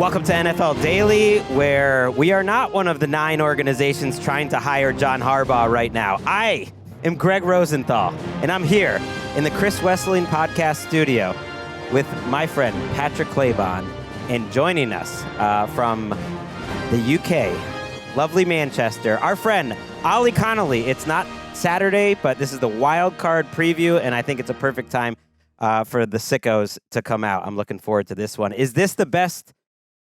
Welcome to NFL Daily, where we are not one of the 9 organizations trying to hire John Harbaugh right now. I am Gregg Rosenthal, and I'm here in the Chris Wesseling podcast studio with my friend Patrick Claybon, and joining us from the UK, lovely Manchester, our friend Ollie Connolly. It's not Saturday, but this is the wild card preview, and I think it's a perfect time for the sickos to come out. I'm looking forward to this one. Is this the best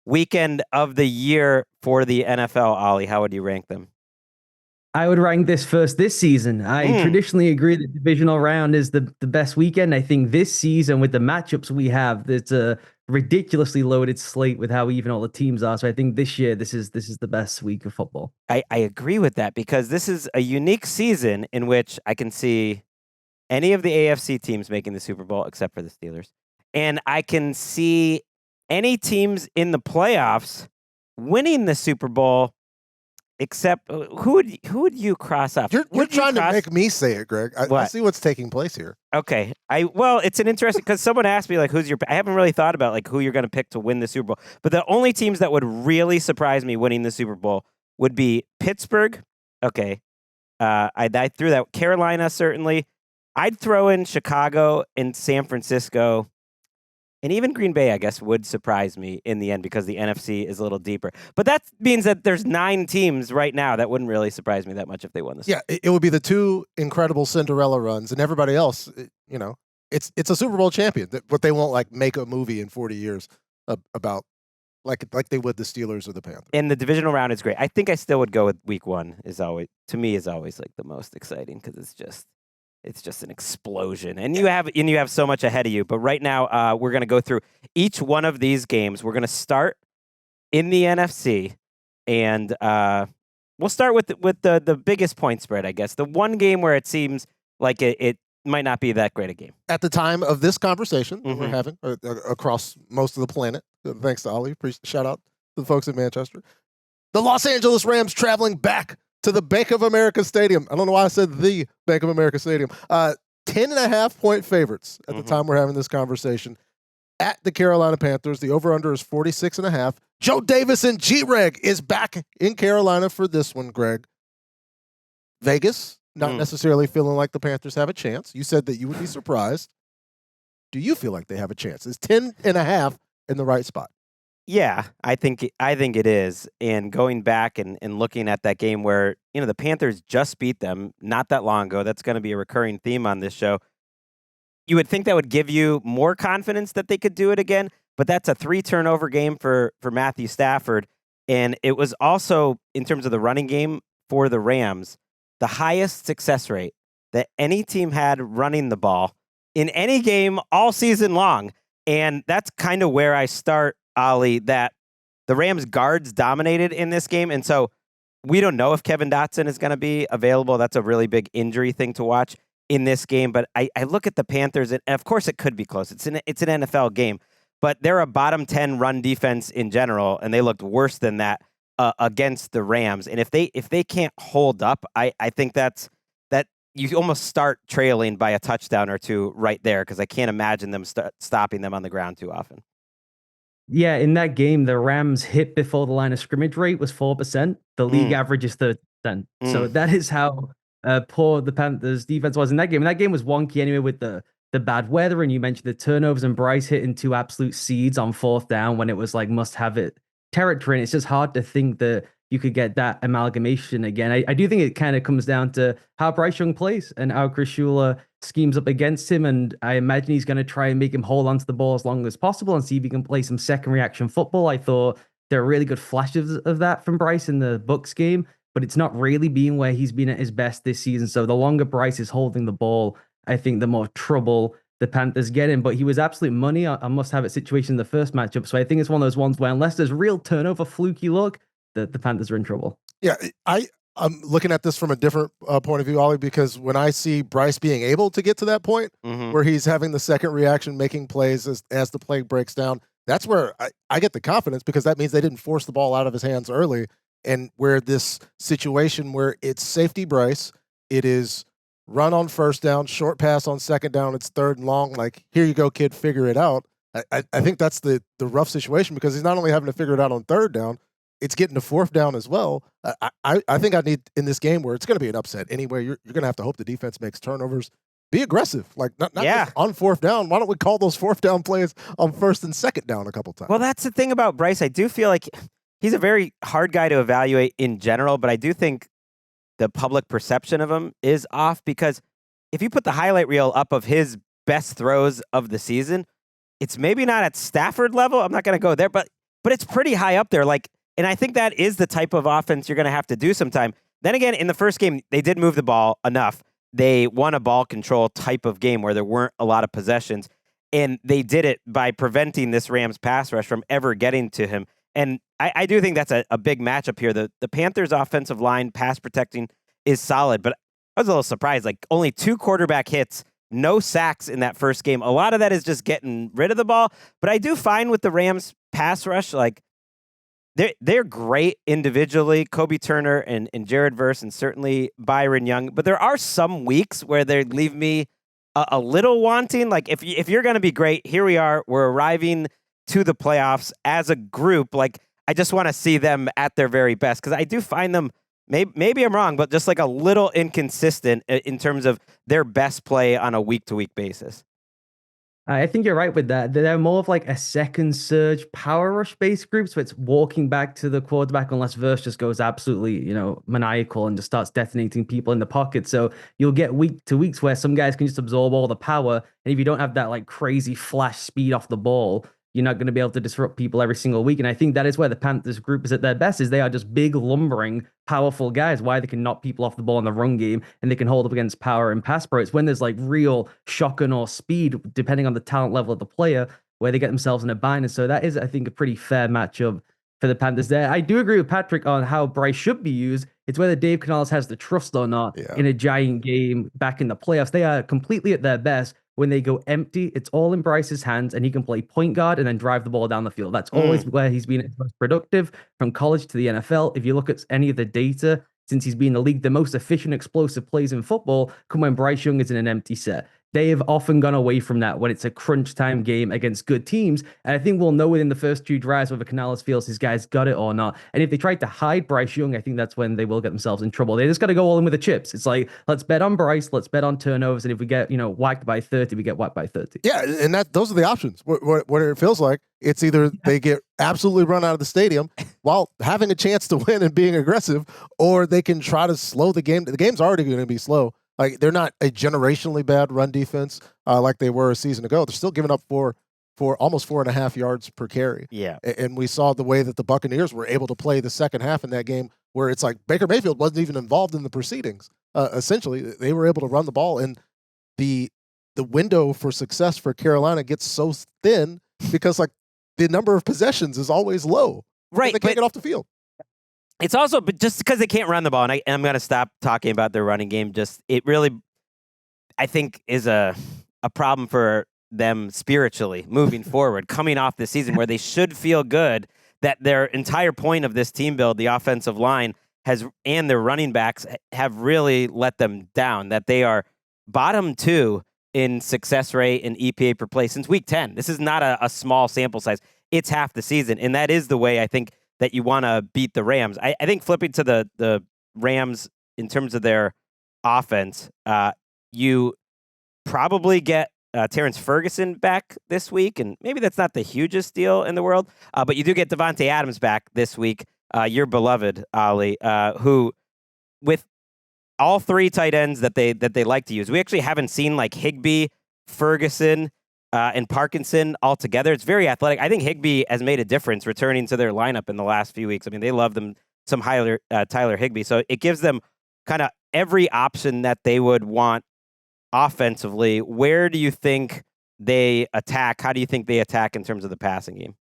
weekend of the year for the NFL, Ollie? How would you rank them? I would rank this first this season. I traditionally agree that divisional round is the best weekend. I think this season, with the matchups we have, it's a ridiculously loaded slate with how even all the teams are. So I think this year, this is the best week of football. I agree with that, because this is a unique season in which I can see any of the AFC teams making the Super Bowl except for the Steelers. And I can see any teams in the playoffs winning the Super Bowl, except who would you cross off? You're trying to make me say it, Greg. I see what's taking place here. Okay. Well, it's an interesting, because someone asked me, like, I haven't really thought about, like, who you're going to pick to win the Super Bowl. But the only teams that would really surprise me winning the Super Bowl would be Pittsburgh. Okay. I threw that. Carolina, certainly. I'd throw in Chicago and San Francisco. And even Green Bay, I guess, would surprise me in the end, because the NFC is a little deeper. But that means that there's 9 teams right now that wouldn't really surprise me that much if they won this. Yeah, it would be the 2 incredible Cinderella runs, and everybody else, it's a Super Bowl champion. But they won't like make a movie in 40 years about like they would the Steelers or the Panthers. And the divisional round is great. I think I still would go with week 1. Is always like the most exciting, because it's just an explosion, and you have so much ahead of you. But right now, we're going to go through each one of these games. We're going to start in the NFC, and we'll start with the biggest point spread, I guess. The one game where it seems like it might not be that great a game. At the time of this conversation that we're having across most of the planet, thanks to Ollie, shout out to the folks in Manchester, the Los Angeles Rams traveling back to the Bank of America Stadium. I don't know why I said the Bank of America Stadium. 10.5-point favorites at the time we're having this conversation at the Carolina Panthers. The over-under is 46.5. Joe Davis and G-Reg is back in Carolina for this one, Greg. Vegas, not necessarily feeling like the Panthers have a chance. You said that you would be surprised. Do you feel like they have a chance? Is 10.5 in the right spot? Yeah, I think it is. And going back and looking at that game where, the Panthers just beat them not that long ago, that's going to be a recurring theme on this show. You would think that would give you more confidence that they could do it again, but that's a 3-turnover game for Matthew Stafford. And it was also, in terms of the running game for the Rams, the highest success rate that any team had running the ball in any game all season long. And that's kind of where I start, Ollie, that the Rams guards dominated in this game. And so we don't know if Kevin Dotson is going to be available. That's a really big injury thing to watch in this game. But I look at the Panthers, and of course it could be close. It's an NFL game, but they're a bottom 10 run defense in general, and they looked worse than that against the Rams. And if they can't hold up, I think that you almost start trailing by a touchdown or 2 right there, because I can't imagine them stopping them on the ground too often. Yeah, in that game, the Rams hit before the line of scrimmage rate was 4%. The league average is 30%. So that is how poor the Panthers defense was in that game. And that game was wonky anyway with the bad weather. And you mentioned the turnovers and Bryce hitting 2 absolute seeds on 4th down when it was like must-have-it territory. And it's just hard to think that you could get that amalgamation again. I do think it kind of comes down to how Bryce Young plays and how Chris Shula schemes up against him. And I imagine he's going to try and make him hold onto the ball as long as possible and see if he can play some second reaction football. I thought there are really good flashes of that from Bryce in the Bucs game, but it's not really being where he's been at his best this season. So the longer Bryce is holding the ball, I think the more trouble the Panthers get in. But he was absolute money. I must have it situation in the first matchup. So I think it's one of those ones where unless there's real turnover, fluky luck, the Panthers are in trouble. Yeah, I'm looking at this from a different point of view, Ollie, because when I see Bryce being able to get to that point where he's having the second reaction, making plays as the play breaks down, that's where I get the confidence, because that means they didn't force the ball out of his hands early. And where this situation where it's safety Bryce, it is run on first down, short pass on second down, it's 3rd and long, like, here you go, kid, figure it out. I think that's the rough situation because he's not only having to figure it out on third down, it's getting to fourth down as well. I think I need in this game where it's going to be an upset anyway. You're going to have to hope the defense makes turnovers. Be aggressive, like not just on fourth down. Why don't we call those fourth down plays on first and second down a couple times? Well, that's the thing about Bryce. I do feel like he's a very hard guy to evaluate in general, but I do think the public perception of him is off because if you put the highlight reel up of his best throws of the season, it's maybe not at Stafford level. I'm not going to go there, but it's pretty high up there. Like, and I think that is the type of offense you're going to have to do sometime. Then again, in the first game, they did move the ball enough. They won a ball control type of game where there weren't a lot of possessions, and they did it by preventing this Rams pass rush from ever getting to him. And I do think that's a big matchup here. The Panthers' offensive line pass protecting is solid, but I was a little surprised. Like only 2 quarterback hits, no sacks in that first game. A lot of that is just getting rid of the ball. But I do find with the Rams pass rush, like they're great individually, Kobe Turner and Jared Verse and certainly Byron Young. But there are some weeks where they leave me a little wanting. Like if you're going to be great, here we are. We're arriving to the playoffs as a group. Like I just want to see them at their very best because I do find them, maybe I'm wrong, but just like a little inconsistent in terms of their best play on a week-to-week basis. I think you're right with that. They're more of like a second surge power rush based group. So it's walking back to the quarterback unless Verse just goes absolutely, maniacal and just starts detonating people in the pocket. So you'll get week to weeks where some guys can just absorb all the power. And if you don't have that like crazy flash speed off the ball, you're not going to be able to disrupt people every single week. And I think that is where the Panthers group is at their best, is they are just big, lumbering, powerful guys. Why they can knock people off the ball in the run game and they can hold up against power and pass pro. It's when there's like real shotgun or speed, depending on the talent level of the player, where they get themselves in a bind. And so that is, I think, a pretty fair matchup for the Panthers there. I do agree with Patrick on how Bryce should be used. It's whether Dave Canales has the trust or not in a giant game back in the playoffs. They are completely at their best when they go empty. It's all in Bryce's hands, and he can play point guard and then drive the ball down the field. That's always where he's been most productive from college to the NFL. If you look at any of the data since he's been in the league, the most efficient, explosive plays in football come when Bryce Young is in an empty set. They have often gone away from that when it's a crunch time game against good teams. And I think we'll know within the first 2 drives whether Canales feels his guys got it or not. And if they try to hide Bryce Young, I think that's when they will get themselves in trouble. They just got to go all in with the chips. It's like, let's bet on Bryce, let's bet on turnovers. And if we get, whacked by 30, we get whacked by 30. Yeah, and those are the options. What it feels like, it's either they get absolutely run out of the stadium while having a chance to win and being aggressive, or they can try to slow the game. The game's already going to be slow. Like they're not a generationally bad run defense like they were a season ago. They're still giving up for almost 4.5 yards per carry. Yeah, and we saw the way that the Buccaneers were able to play the second half in that game, where it's like Baker Mayfield wasn't even involved in the proceedings. Essentially, they were able to run the ball, and the window for success for Carolina gets so thin because like the number of possessions is always low. Right, they can't get off the field. It's also, but just because they can't run the ball, and I'm going to stop talking about their running game. Just it really, I think, is a problem for them spiritually moving forward, coming off this season where they should feel good that their entire point of this team build, the offensive line, and their running backs have really let them down. That they are bottom 2 in success rate and EPA per play since week 10. This is not a small sample size. It's half the season, and that is the way I think that you want to beat the Rams. I think flipping to the Rams in terms of their offense, you probably get Terrence Ferguson back this week, and maybe that's not the hugest deal in the world, but you do get Devontae Adams back this week, your beloved, Ollie, who with all 3 tight ends that they like to use. We actually haven't seen like Higbee, Ferguson, and Parkinson all together. It's very athletic. I think Higbee has made a difference returning to their lineup in the last few weeks. I mean, they love them some Tyler Higbee. So it gives them kind of every option that they would want offensively. Where do you think they attack? How do you think they attack in terms of the passing game?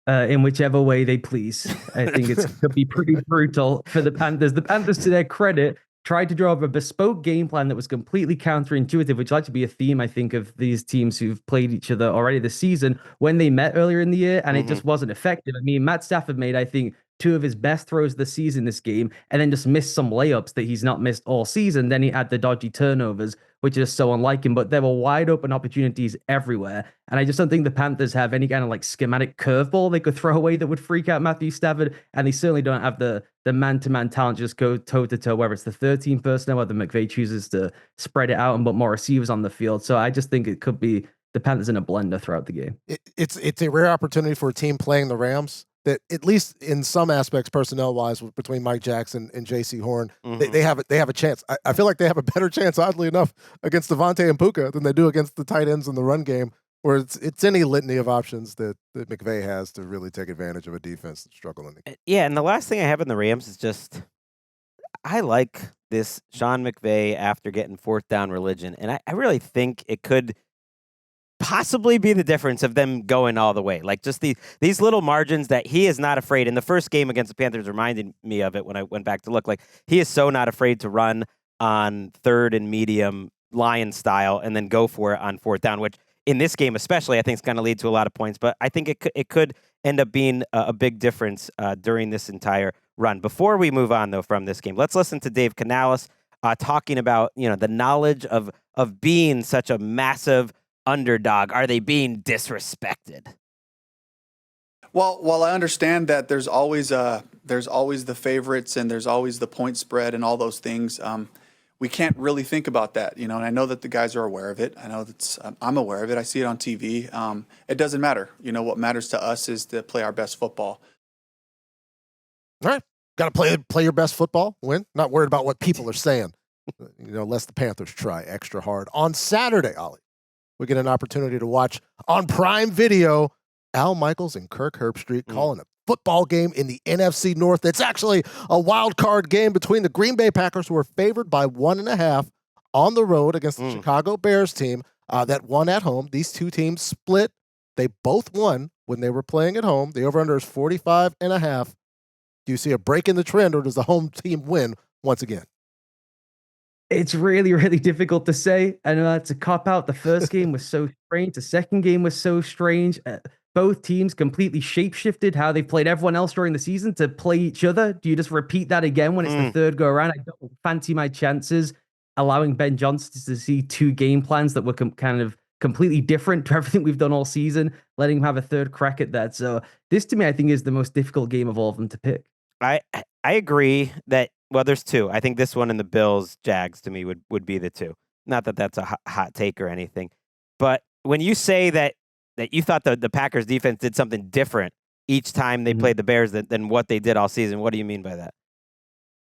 In whichever way they please. I think it's going to be pretty brutal for the Panthers. The Panthers, to their credit, tried to draw up a bespoke game plan that was completely counterintuitive, which likes to be a theme, I think, of these teams who've played each other already this season when they met earlier in the year, and it just wasn't effective. I mean, Matt Stafford made, I think, 2 of his best throws this season this game, and then just missed some layups that he's not missed all season. Then he had the dodgy turnovers which is so unlike him. But there were wide open opportunities everywhere. And I just don't think the Panthers have any kind of like schematic curveball they could throw away that would freak out Matthew Stafford. And they certainly don't have the man-to-man talent to just go toe-to-toe, whether it's the 13 personnel, whether McVay chooses to spread it out and put more receivers on the field. So I just think it could be the Panthers in a blender throughout the game. It's a rare opportunity for a team playing the Rams that, at least in some aspects, personnel-wise, between Mike Jackson and J.C. Horn, they have a chance. I feel like they have a better chance, oddly enough, against Devontae and Puka than they do against the tight ends in the run game, where it's any litany of options that McVay has to really take advantage of a defense that's struggling. Yeah, and the last thing I have in the Rams is just I like this Sean McVay after getting fourth down religion, and I really think it could possibly be the difference of them going all the way. Like just these little margins that he is not afraid. In the first game against the Panthers reminded me of it when I went back to look. Like he is so not afraid to run on third and medium lion style and then go for it on fourth down, which in this game especially I think is going to lead to a lot of points. But I think it could end up being a big difference during this entire run. Before we move on though from this game, let's listen to Dave Canales talking about the knowledge of being such a massive underdog. Are they being disrespected? Well, while I understand that there's always the favorites and there's always the point spread and all those things, we can't really think about that, and I know that the guys are aware of it. I know that I'm aware of it. I see it on TV. It doesn't matter. What matters to us is to play our best football. All right, got to play your best football. Win. Not worried about what people are saying. Lest the Panthers try extra hard on Saturday, Ollie. We get an opportunity to watch on Prime Video Al Michaels and Kirk Herbstreit calling a football game in the NFC North. It's actually a wild card game between the Green Bay Packers, who are favored by 1.5 on the road against the Chicago Bears team that won at home. These two teams split. They both won when they were playing at home. The over-under is 45.5. Do you see a break in the trend, or does the home team win once again? It's really, really difficult to say. I know that's a cop-out. The first game was so strange. The second game was so strange. Both teams completely shape-shifted how they played everyone else during the season to play each other. Do you just repeat that again when it's the third go-around? I don't fancy my chances allowing Ben Johnson to see two game plans that were kind of completely different to everything we've done all season, letting him have a third crack at that. So this, to me, I think is the most difficult game of all of them to pick. I agree that. Well, there's two. I think this one and the Bills-Jags to me would be the two. Not that that's a hot take or anything. But when you say that you thought the Packers defense did something different each time they played the Bears than what they did all season, what do you mean by that?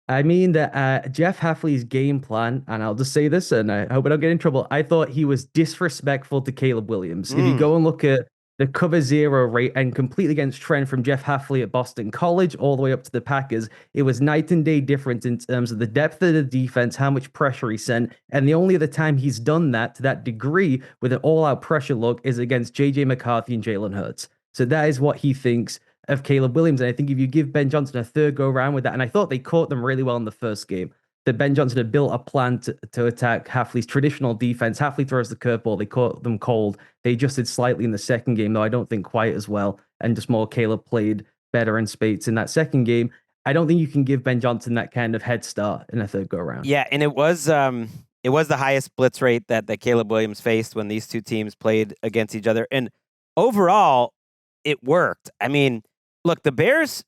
I mean that Jeff Hafley's game plan, and I'll just say this, and I hope I don't get in trouble, I thought he was disrespectful to Caleb Williams. If you go and look at the cover zero rate and completely against trend from Jeff Hafley at Boston College all the way up to the Packers, it was night and day difference in terms of the depth of the defense, how much pressure he sent. And the only other time he's done that to that degree with an all-out pressure look is against J.J. McCarthy and Jalen Hurts. So that is what he thinks of Caleb Williams. And I think if you give Ben Johnson a third go-around with that, and I thought they caught them really well in the first game, that Ben Johnson had built a plan to attack Hafley's traditional defense. Hafley throws the curveball. They caught them cold. They adjusted slightly in the second game, though I don't think quite as well. And just more Caleb played better in spades in that second game. I don't think you can give Ben Johnson that kind of head start in a third go-around. Yeah, and it was the highest blitz rate that Caleb Williams faced when these two teams played against each other. And overall, it worked. I mean, look, the Bears,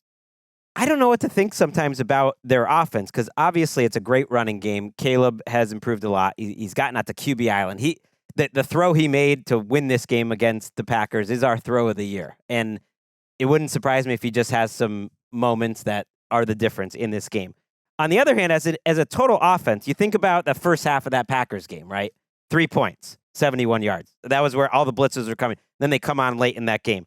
I don't know what to think sometimes about their offense, because obviously it's a great running game. Caleb has improved a lot. He's gotten out to QB Island. The throw he made to win this game against the Packers is our throw of the year. And it wouldn't surprise me if he just has some moments that are the difference in this game. On the other hand, as a total offense, you think about the first half of that Packers game, right? 3 points, 71 yards. That was where all the blitzes were coming. Then they come on late in that game.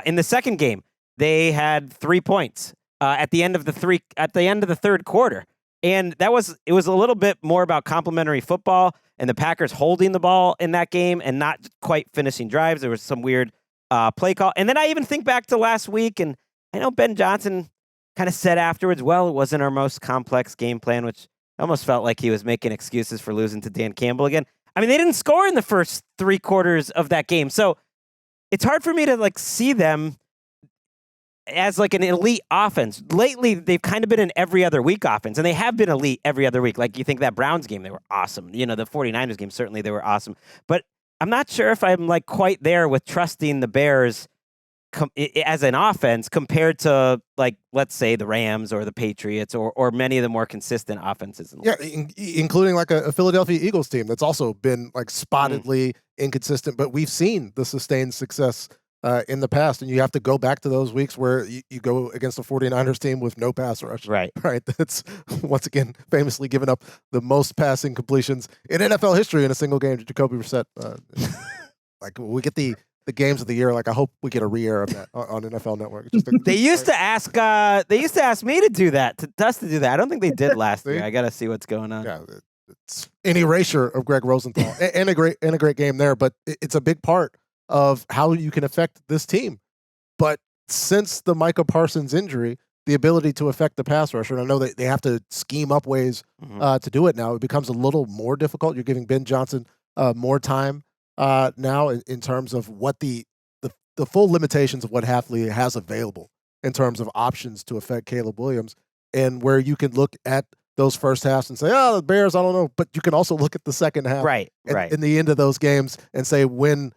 In the second game, they had 3 points. At the end of the third quarter. And it was a little bit more about complementary football and the Packers holding the ball in that game and not quite finishing drives. There was some weird play call. And then I even think back to last week, and I know Ben Johnson kind of said afterwards, well, it wasn't our most complex game plan, which almost felt like he was making excuses for losing to Dan Campbell again. I mean, they didn't score in the first 3 quarters of that game. So it's hard for me to see them as like an elite offense. Lately, they've kind of been an every other week offense, and they have been elite every other week. Like you think that Browns game, they were awesome. The 49ers game, certainly they were awesome. But I'm not sure if I'm like quite there with trusting the Bears as an offense compared to, like, let's say the Rams or the Patriots or many of the more consistent offenses. Including like a Philadelphia Eagles team that's also been like spottedly inconsistent, but we've seen the sustained success in the past, and you have to go back to those weeks where you go against the 49ers team with no pass rush. Right. That's, once again, famously given up the most passing completions in NFL history in a single game to Jacoby Brissett. Like, we get the games of the year. Like, I hope we get a re-air of that on NFL Network. They used to ask me to do that, to us to do that. I don't think they did last year. I got to see what's going on. Yeah, it's an erasure of Gregg Rosenthal and a great game there, but it's a big part of how you can affect this team. But since the Micah Parsons injury, the ability to affect the pass rusher, and I know that they have to scheme up ways to do it now, it becomes a little more difficult. You're giving Ben Johnson more time now in terms of what the full limitations of what Hafley has available in terms of options to affect Caleb Williams, and where you can look at those first halves and say, oh, the Bears, I don't know. But you can also look at the second half in the end of those games and say when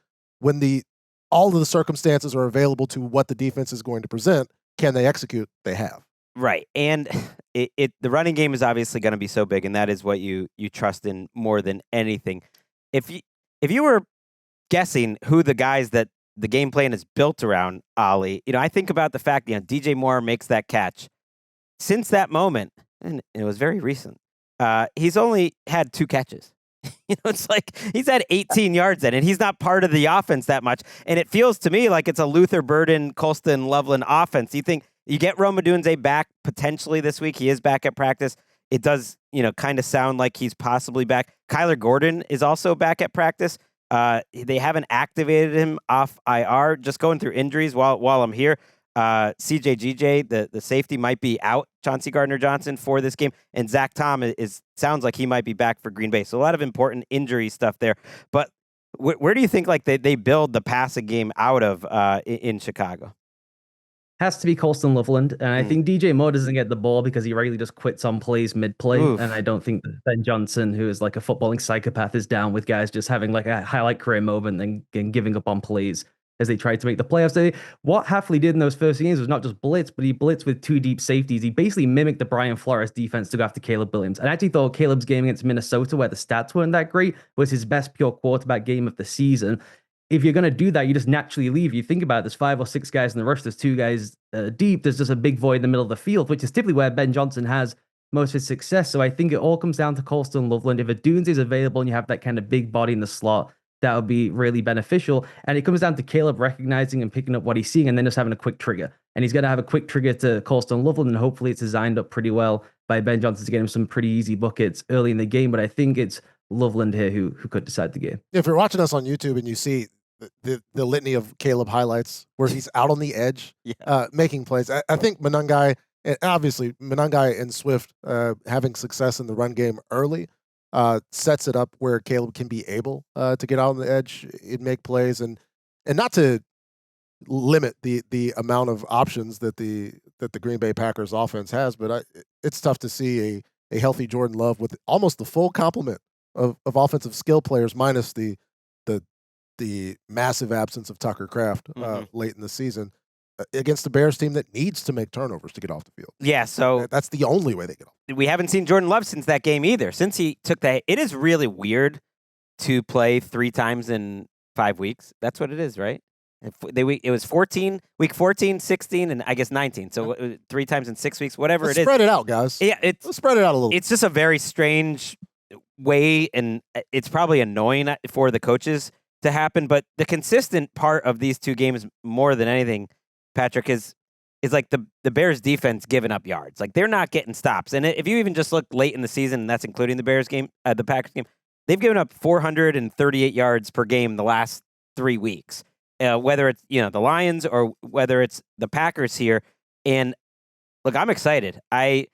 all of the circumstances are available to what the defense is going to present, can they execute? They have. Right. And the running game is obviously going to be so big, and that is what you trust in more than anything. If you were guessing who the guys that the game plan is built around, Ollie, I think about the fact, DJ Moore makes that catch. Since that moment, and it was very recent, he's only had 2 catches. It's like he's had 18 yards in, and he's not part of the offense that much. And it feels to me like it's a Luther Burden, Colston, Loveland offense. You think you get Rome Odunze back potentially this week? He is back at practice. It does, kind of sound like he's possibly back. Kyler Gordon is also back at practice. They haven't activated him off IR. Just going through injuries while I'm here. CJGJ, the safety, might be out, Chauncey Gardner-Johnson, for this game. And Zach Tom sounds like he might be back for Green Bay. So a lot of important injury stuff there. But where do you think like they build the passing game out of in Chicago? Has to be Colston Loveland. And I think DJ Moore doesn't get the ball because he regularly just quits on plays mid-play. And I don't think that Ben Johnson, who is like a footballing psychopath, is down with guys just having like a highlight career moment and giving up on plays as they tried to make the playoffs. What Hafley did in those first games was not just blitz, but he blitzed with 2 deep safeties. He basically mimicked the Brian Flores defense to go after Caleb Williams. And I actually thought Caleb's game against Minnesota, where the stats weren't that great, was his best pure quarterback game of the season. If you're going to do that, you just naturally leave. You think about it, there's 5 or 6 guys in the rush, there's 2 guys deep, there's just a big void in the middle of the field, which is typically where Ben Johnson has most of his success. So I think it all comes down to Colston Loveland. If Odunze is available and you have that kind of big body in the slot, that would be really beneficial. And it comes down to Caleb recognizing and picking up what he's seeing and then just having a quick trigger. And he's going to have a quick trigger to Colston Loveland, and hopefully it's designed up pretty well by Ben Johnson to get him some pretty easy buckets early in the game. But I think it's Loveland here who could decide the game. If you're watching us on YouTube and you see the litany of Caleb highlights where he's out on the edge making plays, I think Monangai, and obviously Monangai and Swift having success in the run game early, sets it up where Caleb can be able to get out on the edge and make plays, and not to limit the amount of options that the Green Bay Packers offense has, but it's tough to see a healthy Jordan Love with almost the full complement of offensive skill players, minus the massive absence of Tucker Kraft late in the season, against the Bears team that needs to make turnovers to get off the field. Yeah, so that's the only way they get off. We haven't seen Jordan Love since that game either. Since he took that, it is really weird to play 3 times in 5 weeks. That's what it is, right? It was 14, week 14, 16, and I guess 19. So 3 times in 6 weeks, whatever it is. Spread it out, guys. Yeah, Let's spread it out a little. It's just a very strange way, and it's probably annoying for the coaches to happen. But the consistent part of these 2 games, more than anything, Patrick, is like the Bears defense giving up yards. Like, they're not getting stops. And if you even just look late in the season, and that's including the Bears game, the Packers game, they've given up 438 yards per game the last 3 weeks. Whether it's the Lions or whether it's the Packers here. And look, I'm excited. I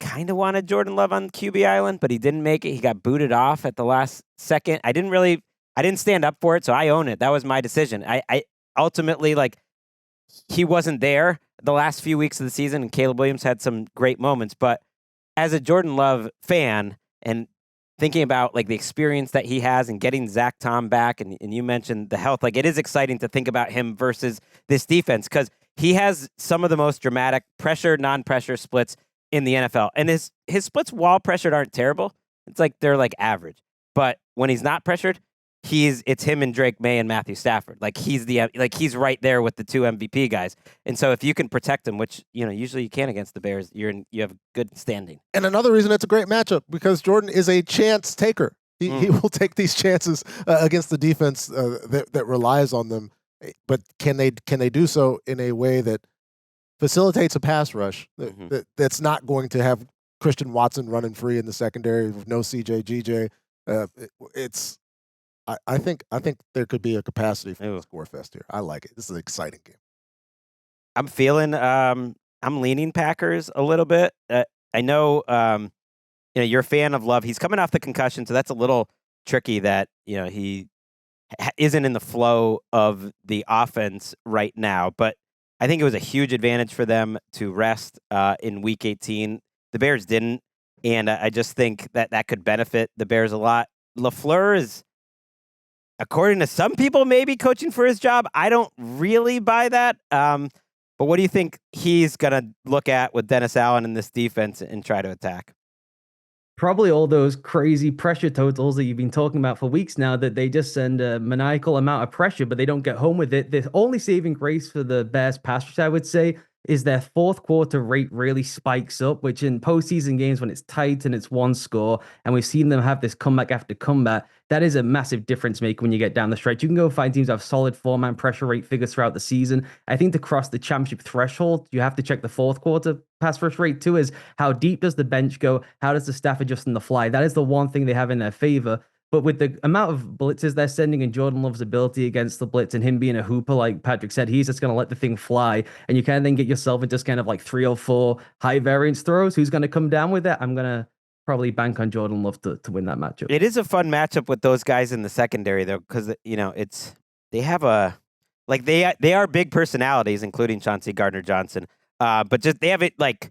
kind of wanted Jordan Love on QB Island, but he didn't make it. He got booted off at the last second. I didn't stand up for it, so I own it. That was my decision. I ultimately, like, he wasn't there the last few weeks of the season, and Caleb Williams had some great moments. But as a Jordan Love fan, and thinking about like the experience that he has and getting Zach Tom back, and you mentioned the health, like it is exciting to think about him versus this defense because he has some of the most dramatic pressure, non-pressure splits in the NFL. And his splits while pressured aren't terrible. It's like they're like average. But when he's not pressured, it's him and Drake May and Matthew Stafford. Like he's right there with the two MVP guys. And so if you can protect him, which usually you can against the Bears, you have good standing. And another reason it's a great matchup because Jordan is a chance taker. He will take these chances against the defense that relies on them. But can they do so in a way that facilitates a pass rush that's not going to have Christian Watson running free in the secondary with no CJ GJ? I think there could be a capacity for a score fest here. I like it. This is an exciting game. I'm feeling I'm leaning Packers a little bit. I know you're a fan of Love. He's coming off the concussion, so that's a little tricky that he isn't in the flow of the offense right now. But I think it was a huge advantage for them to rest in Week 18. The Bears didn't, and I just think that could benefit the Bears a lot. LaFleur is, according to some people, maybe coaching for his job. I don't really buy that. But what do you think he's going to look at with Dennis Allen in this defense and try to attack? Probably all those crazy pressure totals that you've been talking about for weeks now, that they just send a maniacal amount of pressure, but they don't get home with it. The only saving grace for the Bears pass rush, I would say, is their fourth quarter rate really spikes up, which in postseason games when it's tight and it's one score, and we've seen them have this comeback after comeback, that is a massive difference maker when you get down the stretch. You can go find teams that have solid four-man pressure rate figures throughout the season. I think to cross the championship threshold, you have to check the fourth quarter pass rush rate too, is how deep does the bench go? How does the staff adjust on the fly? That is the one thing they have in their favor. But with the amount of blitzes they're sending and Jordan Love's ability against the blitz and him being a hooper, like Patrick said, he's just going to let the thing fly. And you can then get yourself into just kind of like 3 or 4 high variance throws. Who's going to come down with it? I'm going to probably bank on Jordan Love to win that matchup. It is a fun matchup with those guys in the secondary, though, because, they have they are big personalities, including Chauncey Gardner-Johnson. But just they have it like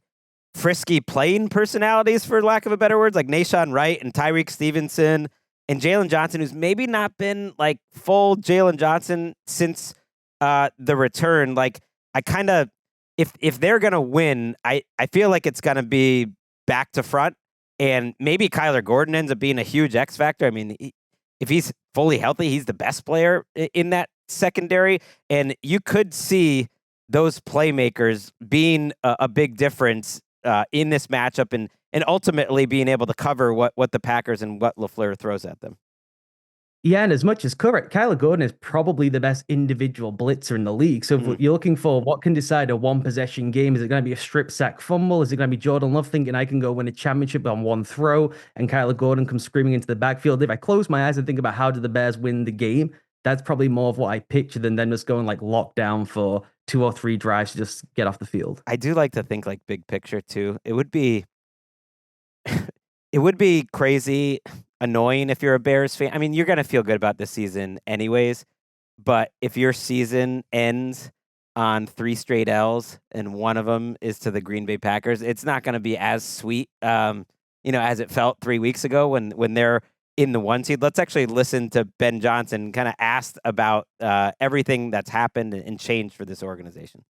frisky playing personalities, for lack of a better words, like Nashawn Wright and Tyreek Stevenson. And Jalen Johnson, who's maybe not been like full Jalen Johnson since the return. Like I kind of, if they're gonna win, I feel like it's gonna be back to front, and maybe Kyler Gordon ends up being a huge X factor. I mean, if he's fully healthy, he's the best player in that secondary, and you could see those playmakers being a big difference in this matchup, and ultimately being able to cover what the Packers and what LaFleur throws at them. Yeah, and as much as correct, Kyler Gordon is probably the best individual blitzer in the league. So if you're looking for what can decide a one-possession game, is it going to be a strip sack fumble? Is it going to be Jordan Love thinking I can go win a championship on one throw and Kyler Gordon comes screaming into the backfield? If I close my eyes and think about how did the Bears win the game, that's probably more of what I picture than them just going like lockdown for 2 or 3 drives to just get off the field. I do like to think like big picture too. It would be crazy annoying if you're a Bears fan. I mean, you're going to feel good about this season anyways, but if your season ends on 3 straight L's and one of them is to the Green Bay Packers, it's not going to be as sweet, as it felt 3 weeks ago when they're in the 1 seed. Let's actually listen to Ben Johnson kind of asked about everything that's happened and changed for this organization.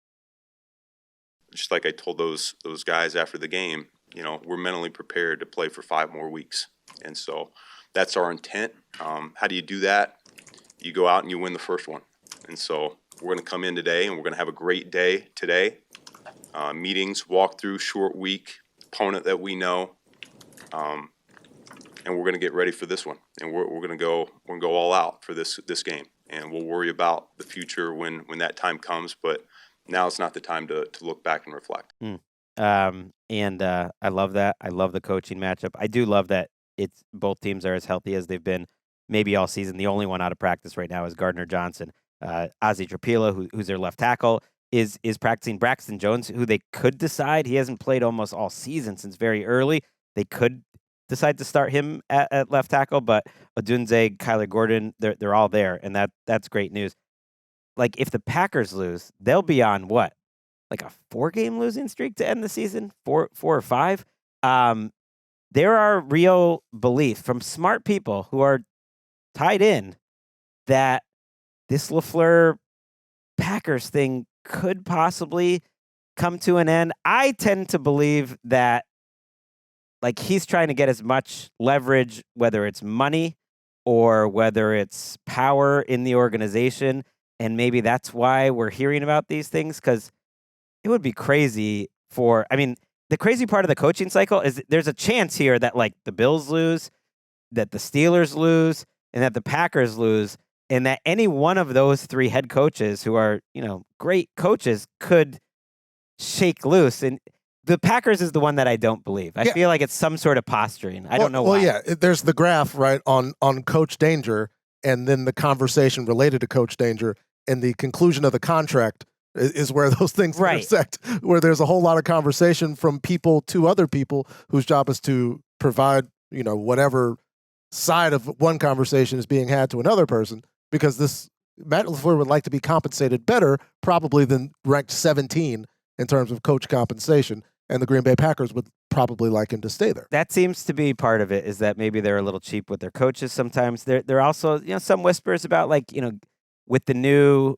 Just like I told those guys after the game, we're mentally prepared to play for 5 more weeks. And so that's our intent. How do you do that? You go out and you win the first one. And so we're going to come in today and we're going to have a great day today. Meetings, walkthrough, short week, opponent that we know. And we're going to get ready for this one. And we're going to go all out for this game. And we'll worry about the future when that time comes. But now it's not the time to look back and reflect. And I love that. I love the coaching matchup. I do love that both teams are as healthy as they've been maybe all season. The only one out of practice right now is Gardner-Johnson. Ozzie Trapila, who's their left tackle, is practicing. Braxton Jones, who they could decide, he hasn't played almost all season since very early. They could decide to start him at left tackle, but Odunze, Kyler Gordon, they're all there, and that's great news. like if the Packers lose, they'll be on what? Like a 4-game losing streak to end the season? 4 or 5? There are real belief from smart people who are tied in that this LaFleur Packers thing could possibly come to an end. I tend to believe that like he's trying to get as much leverage, whether it's money or whether it's power in the organization. And maybe that's why we're hearing about these things, because it would be crazy the crazy part of the coaching cycle is there's a chance here that like the Bills lose, that the Steelers lose, and that the Packers lose, and that any one of those 3 head coaches who are, great coaches could shake loose. And the Packers is the one that I don't believe. I feel like it's some sort of posturing. I don't know why. Well, yeah, there's the graph, right, on Coach Danger, and then the conversation related to Coach Danger, and the conclusion of the contract is where those things intersect, where there's a whole lot of conversation from people to other people whose job is to provide, whatever side of one conversation is being had to another person, because Matt LaFleur would like to be compensated better probably than ranked 17 in terms of coach compensation, and the Green Bay Packers would probably like him to stay there. That seems to be part of it, is that maybe they're a little cheap with their coaches sometimes. There are also, some whispers about with the new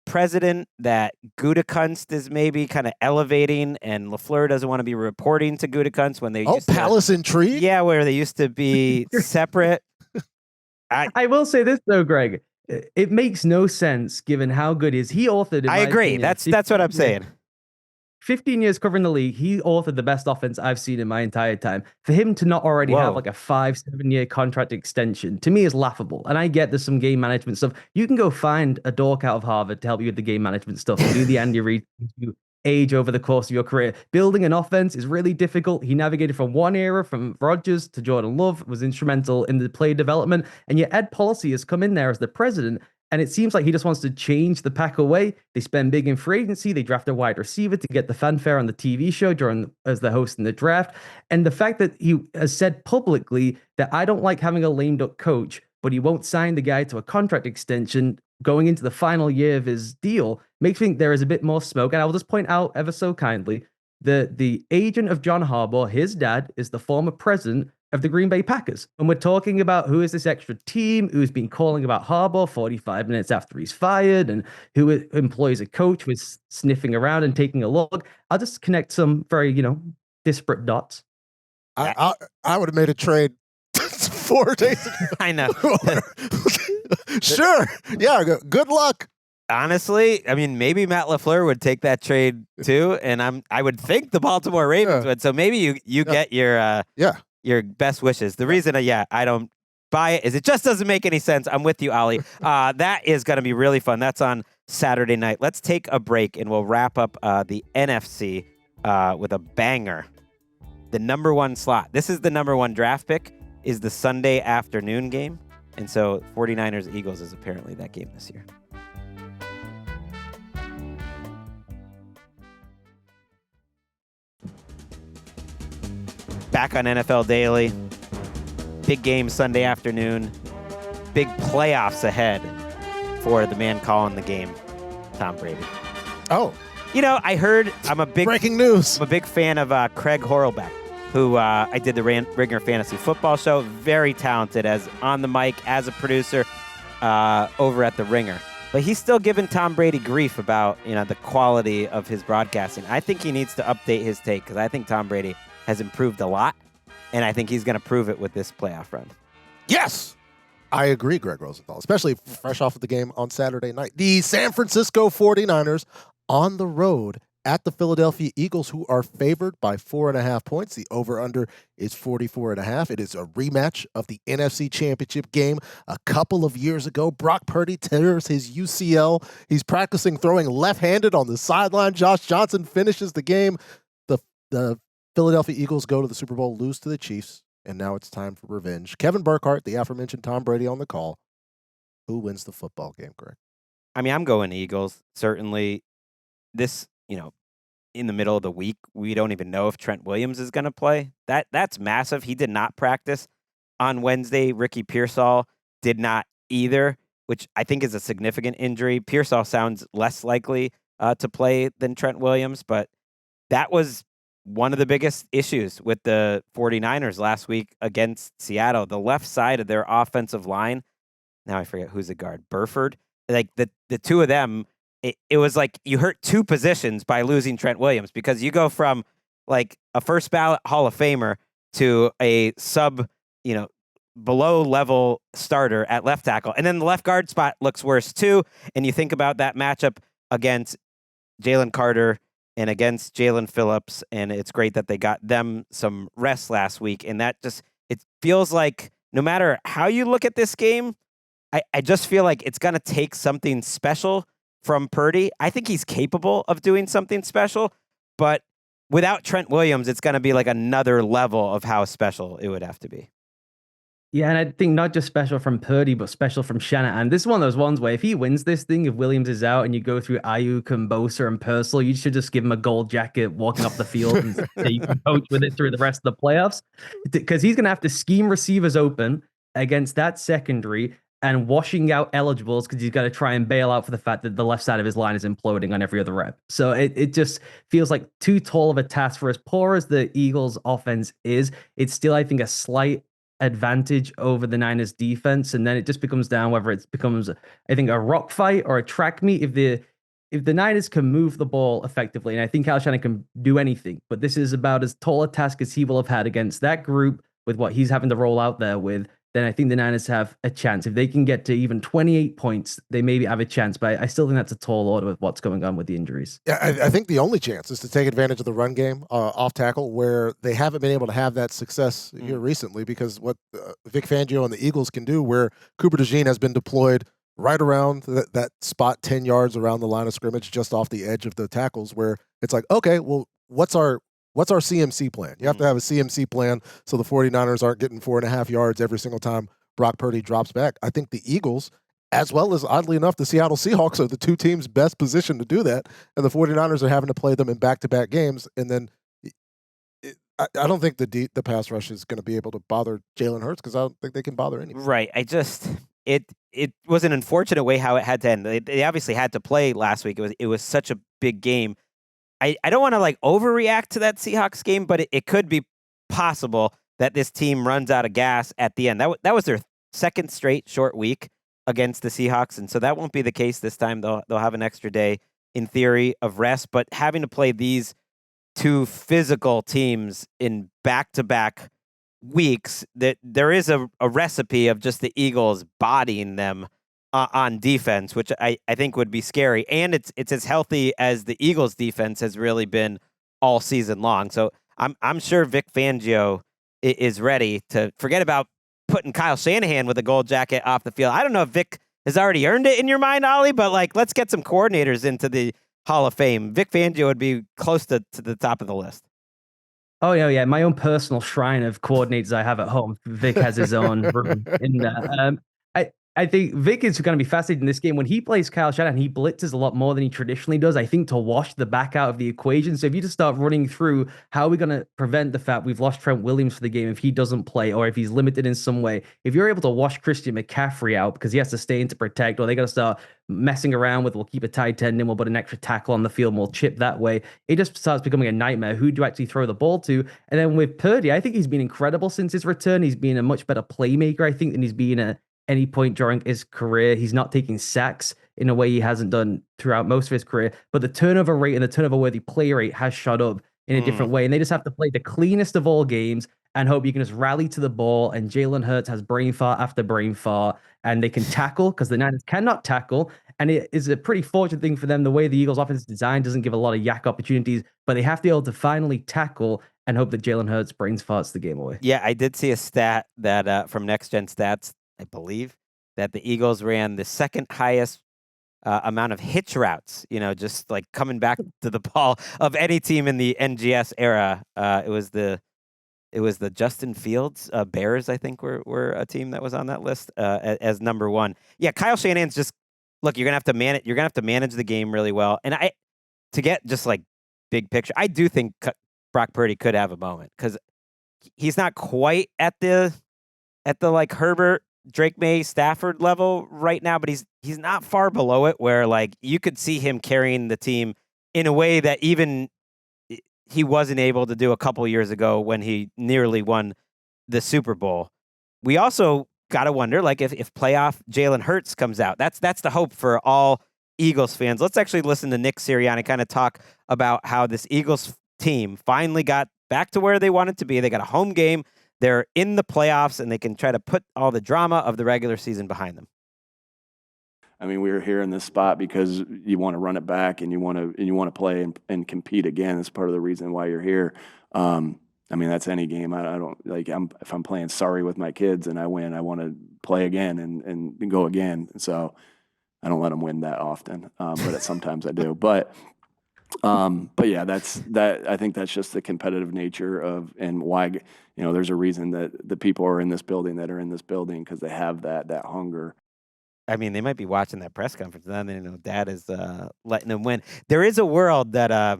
president that Gutekunst is maybe kind of elevating, and LaFleur doesn't want to be reporting to Gutekunst when they Palace intrigue? Yeah, where they used to be separate. I will say this though, Greg. It makes no sense given how good he authored. I agree. That's what I'm saying. 15 years covering the league, he authored the best offense I've seen in my entire time. For him to not already have like a 5-7-year contract extension, to me is laughable. And I get there's some game management stuff. You can go find a dork out of Harvard to help you with the game management stuff and do the Andy Reid, you age over the course of your career. Building an offense is really difficult. He navigated from one era, from Rodgers to Jordan Love, was instrumental in the play development. And yet Ed Policy has come in there as the president, and it seems like he just wants to change the Pack away. They spend big in free agency. They draft a wide receiver to get the fanfare on the TV show as the host in the draft. And the fact that he has said publicly that I don't like having a lame duck coach, but he won't sign the guy to a contract extension going into the final year of his deal makes me think there is a bit more smoke. And I will just point out ever so kindly, the agent of John Harbaugh, his dad, is the former president of the Green Bay Packers. And we're talking about who is this extra team who's been calling about Harbaugh 45 minutes after he's fired, and who employs a coach who's sniffing around and taking a look. I'll just connect some very, disparate dots. I would have made a trade 4 days ago. I know. Sure. Yeah. Good luck. Honestly, maybe Matt LaFleur would take that trade too, and I would think the Baltimore Ravens would. So maybe you get your best wishes. The reason, I don't buy it is it just doesn't make any sense. I'm with you, Ollie. That is going to be really fun. That's on Saturday night. Let's take a break, and we'll wrap up the NFC with a banger. The number 1 slot. This is the number 1 draft pick, is the Sunday afternoon game. And so 49ers-Eagles is apparently that game this year. Back on NFL Daily. Big game Sunday afternoon. Big playoffs ahead for the man calling the game, Tom Brady. Oh. I heard breaking news. I'm a big fan of Craig Horlbeck, who I did the Ringer Fantasy Football Show. Very talented as on the mic, as a producer over at the Ringer. But he's still giving Tom Brady grief about the quality of his broadcasting. I think he needs to update his take, because I think Tom Brady has improved a lot, and I think he's going to prove it with this playoff run. Yes! I agree, Gregg Rosenthal, especially fresh off of the game on Saturday night. The San Francisco 49ers on the road at the Philadelphia Eagles, who are favored by 4.5 points. The over-under is 44.5. It is a rematch of the NFC Championship game a couple of years ago. Brock Purdy tears his UCL. He's practicing throwing left-handed on the sideline. Josh Johnson finishes the game. The Philadelphia Eagles go to the Super Bowl, lose to the Chiefs, and now it's time for revenge. Kevin Burkhardt, the aforementioned Tom Brady on the call. Who wins the football game, Greg? I'm going Eagles. Certainly, this, in the middle of the week, we don't even know if Trent Williams is going to play. That's massive. He did not practice on Wednesday. Ricky Pearsall did not either. which I think is a significant injury. Pearsall sounds less likely to play than Trent Williams, but that was one of the biggest issues with the 49ers last week against Seattle. The left side of their offensive line, now I forget who's the guard, Burford. Like the two of them, it was like you hurt two positions by losing Trent Williams, because you go from like a first ballot Hall of Famer to a sub, below level starter at left tackle. And then the left guard spot looks worse too. And you think about that matchup against Jalen Carter and against Jalen Phillips. And it's great that they got them some rest last week. And that it feels like no matter how you look at this game, I just feel like it's going to take something special from Purdy. I think he's capable of doing something special, but without Trent Williams, it's going to be like another level of how special it would have to be. Yeah, and I think not just special from Purdy, but special from Shanahan. This is one of those ones where if he wins this thing, if Williams is out and you go through Ayuk and Bosa and Purcell, you should just give him a gold jacket walking up the field and say you can coach with it through the rest of the playoffs. Because he's going to have to scheme receivers open against that secondary and washing out eligibles, because he's got to try and bail out for the fact that the left side of his line is imploding on every other rep. So it just feels like too tall of a task. For as poor as the Eagles' offense is, it's still, I think, a slight advantage over the Niners defense. And then it just becomes down whether it becomes, I think, a rock fight or a track meet. If the Niners can move the ball effectively, and I think Kyle Shanahan can do anything, but this is about as tall a task as he will have had against that group with what he's having to roll out there with, then I think the Niners have a chance. If they can get to even 28 points, they maybe have a chance. But I still think that's a tall order with what's going on with the injuries. Yeah, I think the only chance is to take advantage of the run game off tackle, where they haven't been able to have that success here recently, because what Vic Fangio and the Eagles can do, where Cooper DeJean has been deployed right around that spot 10 yards around the line of scrimmage, just off the edge of the tackles, where it's like, okay, well, what's our CMC plan? You have to have a CMC plan so the 49ers aren't getting 4.5 yards every single time Brock Purdy drops back. I think the Eagles, as well as, oddly enough, the Seattle Seahawks, are the two teams best positioned to do that, and the 49ers are having to play them in back-to-back games. And then I don't think the pass rush is going to be able to bother Jalen Hurts, because I don't think they can bother anyone. Right. It was an unfortunate way how it had to end. They obviously had to play last week. It was such a big game. I don't want to like overreact to that Seahawks game, but it could be possible that this team runs out of gas at the end. That was their second straight short week against the Seahawks, and so that won't be the case this time. They'll have an extra day in theory of rest, but having to play these two physical teams in back-to-back weeks, that there is a recipe of just the Eagles bodying them on defense, which I think would be scary. And it's as healthy as the Eagles defense has really been all season long. So I'm sure Vic Fangio is ready to forget about putting Kyle Shanahan with a gold jacket off the field. I don't know if Vic has already earned it in your mind, Ollie, but like, let's get some coordinators into the Hall of Fame. Vic Fangio would be close to the top of the list. Oh, yeah. My own personal shrine of coordinators I have at home. Vic has his own room in there. I think Vic is going to be fascinating in this game. When he plays Kyle Shanahan, he blitzes a lot more than he traditionally does, I think, to wash the back out of the equation. So if you just start running through how are we going to prevent the fact we've lost Trent Williams for the game if he doesn't play, or if he's limited in some way, if you're able to wash Christian McCaffrey out because he has to stay in to protect, or they got to start messing around with, we'll keep a tight end and we'll put an extra tackle on the field and we'll chip that way, it just starts becoming a nightmare. Who do you actually throw the ball to? And then with Purdy, I think he's been incredible since his return. He's been a much better playmaker, I think, than he's been at any point during his career. He's not taking sacks in a way he hasn't done throughout most of his career, but the turnover rate and the turnover-worthy play rate has shot up in a different way, and they just have to play the cleanest of all games and hope you can just rally to the ball, and Jalen Hurts has brain fart after brain fart, and they can tackle, because the Niners cannot tackle, and it is a pretty fortunate thing for them. The way the Eagles' offense is designed doesn't give a lot of yak opportunities, but they have to be able to finally tackle and hope that Jalen Hurts brains farts the game away. Yeah, I did see a stat that from Next Gen Stats, I believe, that the Eagles ran the second highest amount of hitch routes, just like coming back to the ball of any team in the NGS era. It was the Justin Fields Bears, I think, were a team that was on that list as number one. Yeah, Kyle Shanahan's just, look, you're gonna have to manage the game really well. And to get just like big picture, I do think Brock Purdy could have a moment, because he's not quite at the like Herbert Drake May Stafford level right now, but he's not far below it where like you could see him carrying the team in a way that even he wasn't able to do a couple years ago when he nearly won the Super Bowl. We also got to wonder, like, if playoff Jalen Hurts comes out, that's the hope for all Eagles fans. Let's actually listen to Nick Sirianni kind of talk about how this Eagles team finally got back to where they wanted to be. They got a home game. They're in the playoffs, and they can try to put all the drama of the regular season behind them. I mean, we were here in this spot because you want to run it back and you want to play and compete again. That's part of the reason why you're here. I mean, that's any game. I don't like. If I'm playing sorry with my kids and I win, I want to play again and go again. So I don't let them win that often, but sometimes I do. But yeah, I think that's just the competitive nature of and why there's a reason that the people are in this building because they have that hunger. I mean, they might be watching that press conference and then Dad is letting them win. There is a world that.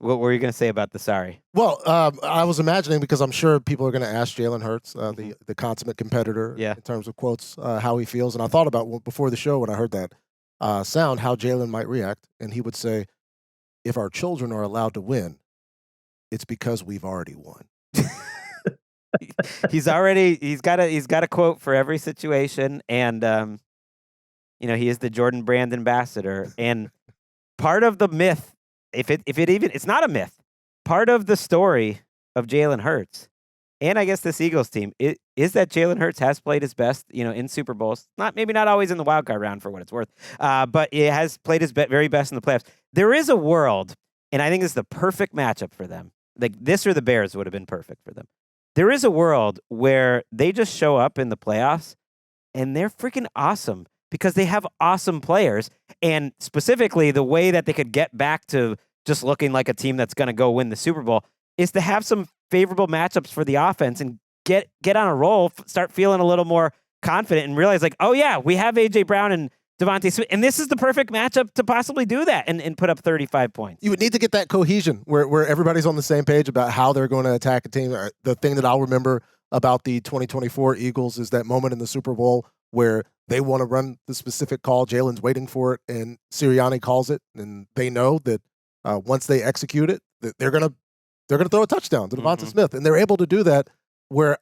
What were you going to say about the sorry? Well, I was imagining because I'm sure people are going to ask Jalen Hurts, the consummate competitor, in terms of quotes, how he feels. And I thought about before the show when I heard that sound, how Jalen might react. And he would say, if our children are allowed to win, it's because we've already won. He's got a quote for every situation. And, he is the Jordan Brand ambassador. And part of the myth, it's not a myth. Part of the story of Jalen Hurts, and I guess this Eagles team, is that Jalen Hurts has played his best, in Super Bowls. Maybe not always in the wild card round for what it's worth, but it has played his very best in the playoffs. There is a world, and I think it's the perfect matchup for them. Like this or the Bears would have been perfect for them. There is a world where they just show up in the playoffs, and they're freaking awesome. Because they have awesome players, and specifically the way that they could get back to just looking like a team that's going to go win the Super Bowl is to have some favorable matchups for the offense and get on a roll, start feeling a little more confident and realize like, oh yeah, we have A.J. Brown and Devontae Smith, and this is the perfect matchup to possibly do that and put up 35 points. You would need to get that cohesion where everybody's on the same page about how they're going to attack a team. The thing that I'll remember about the 2024 Eagles is that moment in the Super Bowl where they want to run the specific call. Jalen's waiting for it, and Sirianni calls it, and they know that once they execute it, that they're gonna throw a touchdown to Devonta Smith, and they're able to do that. Where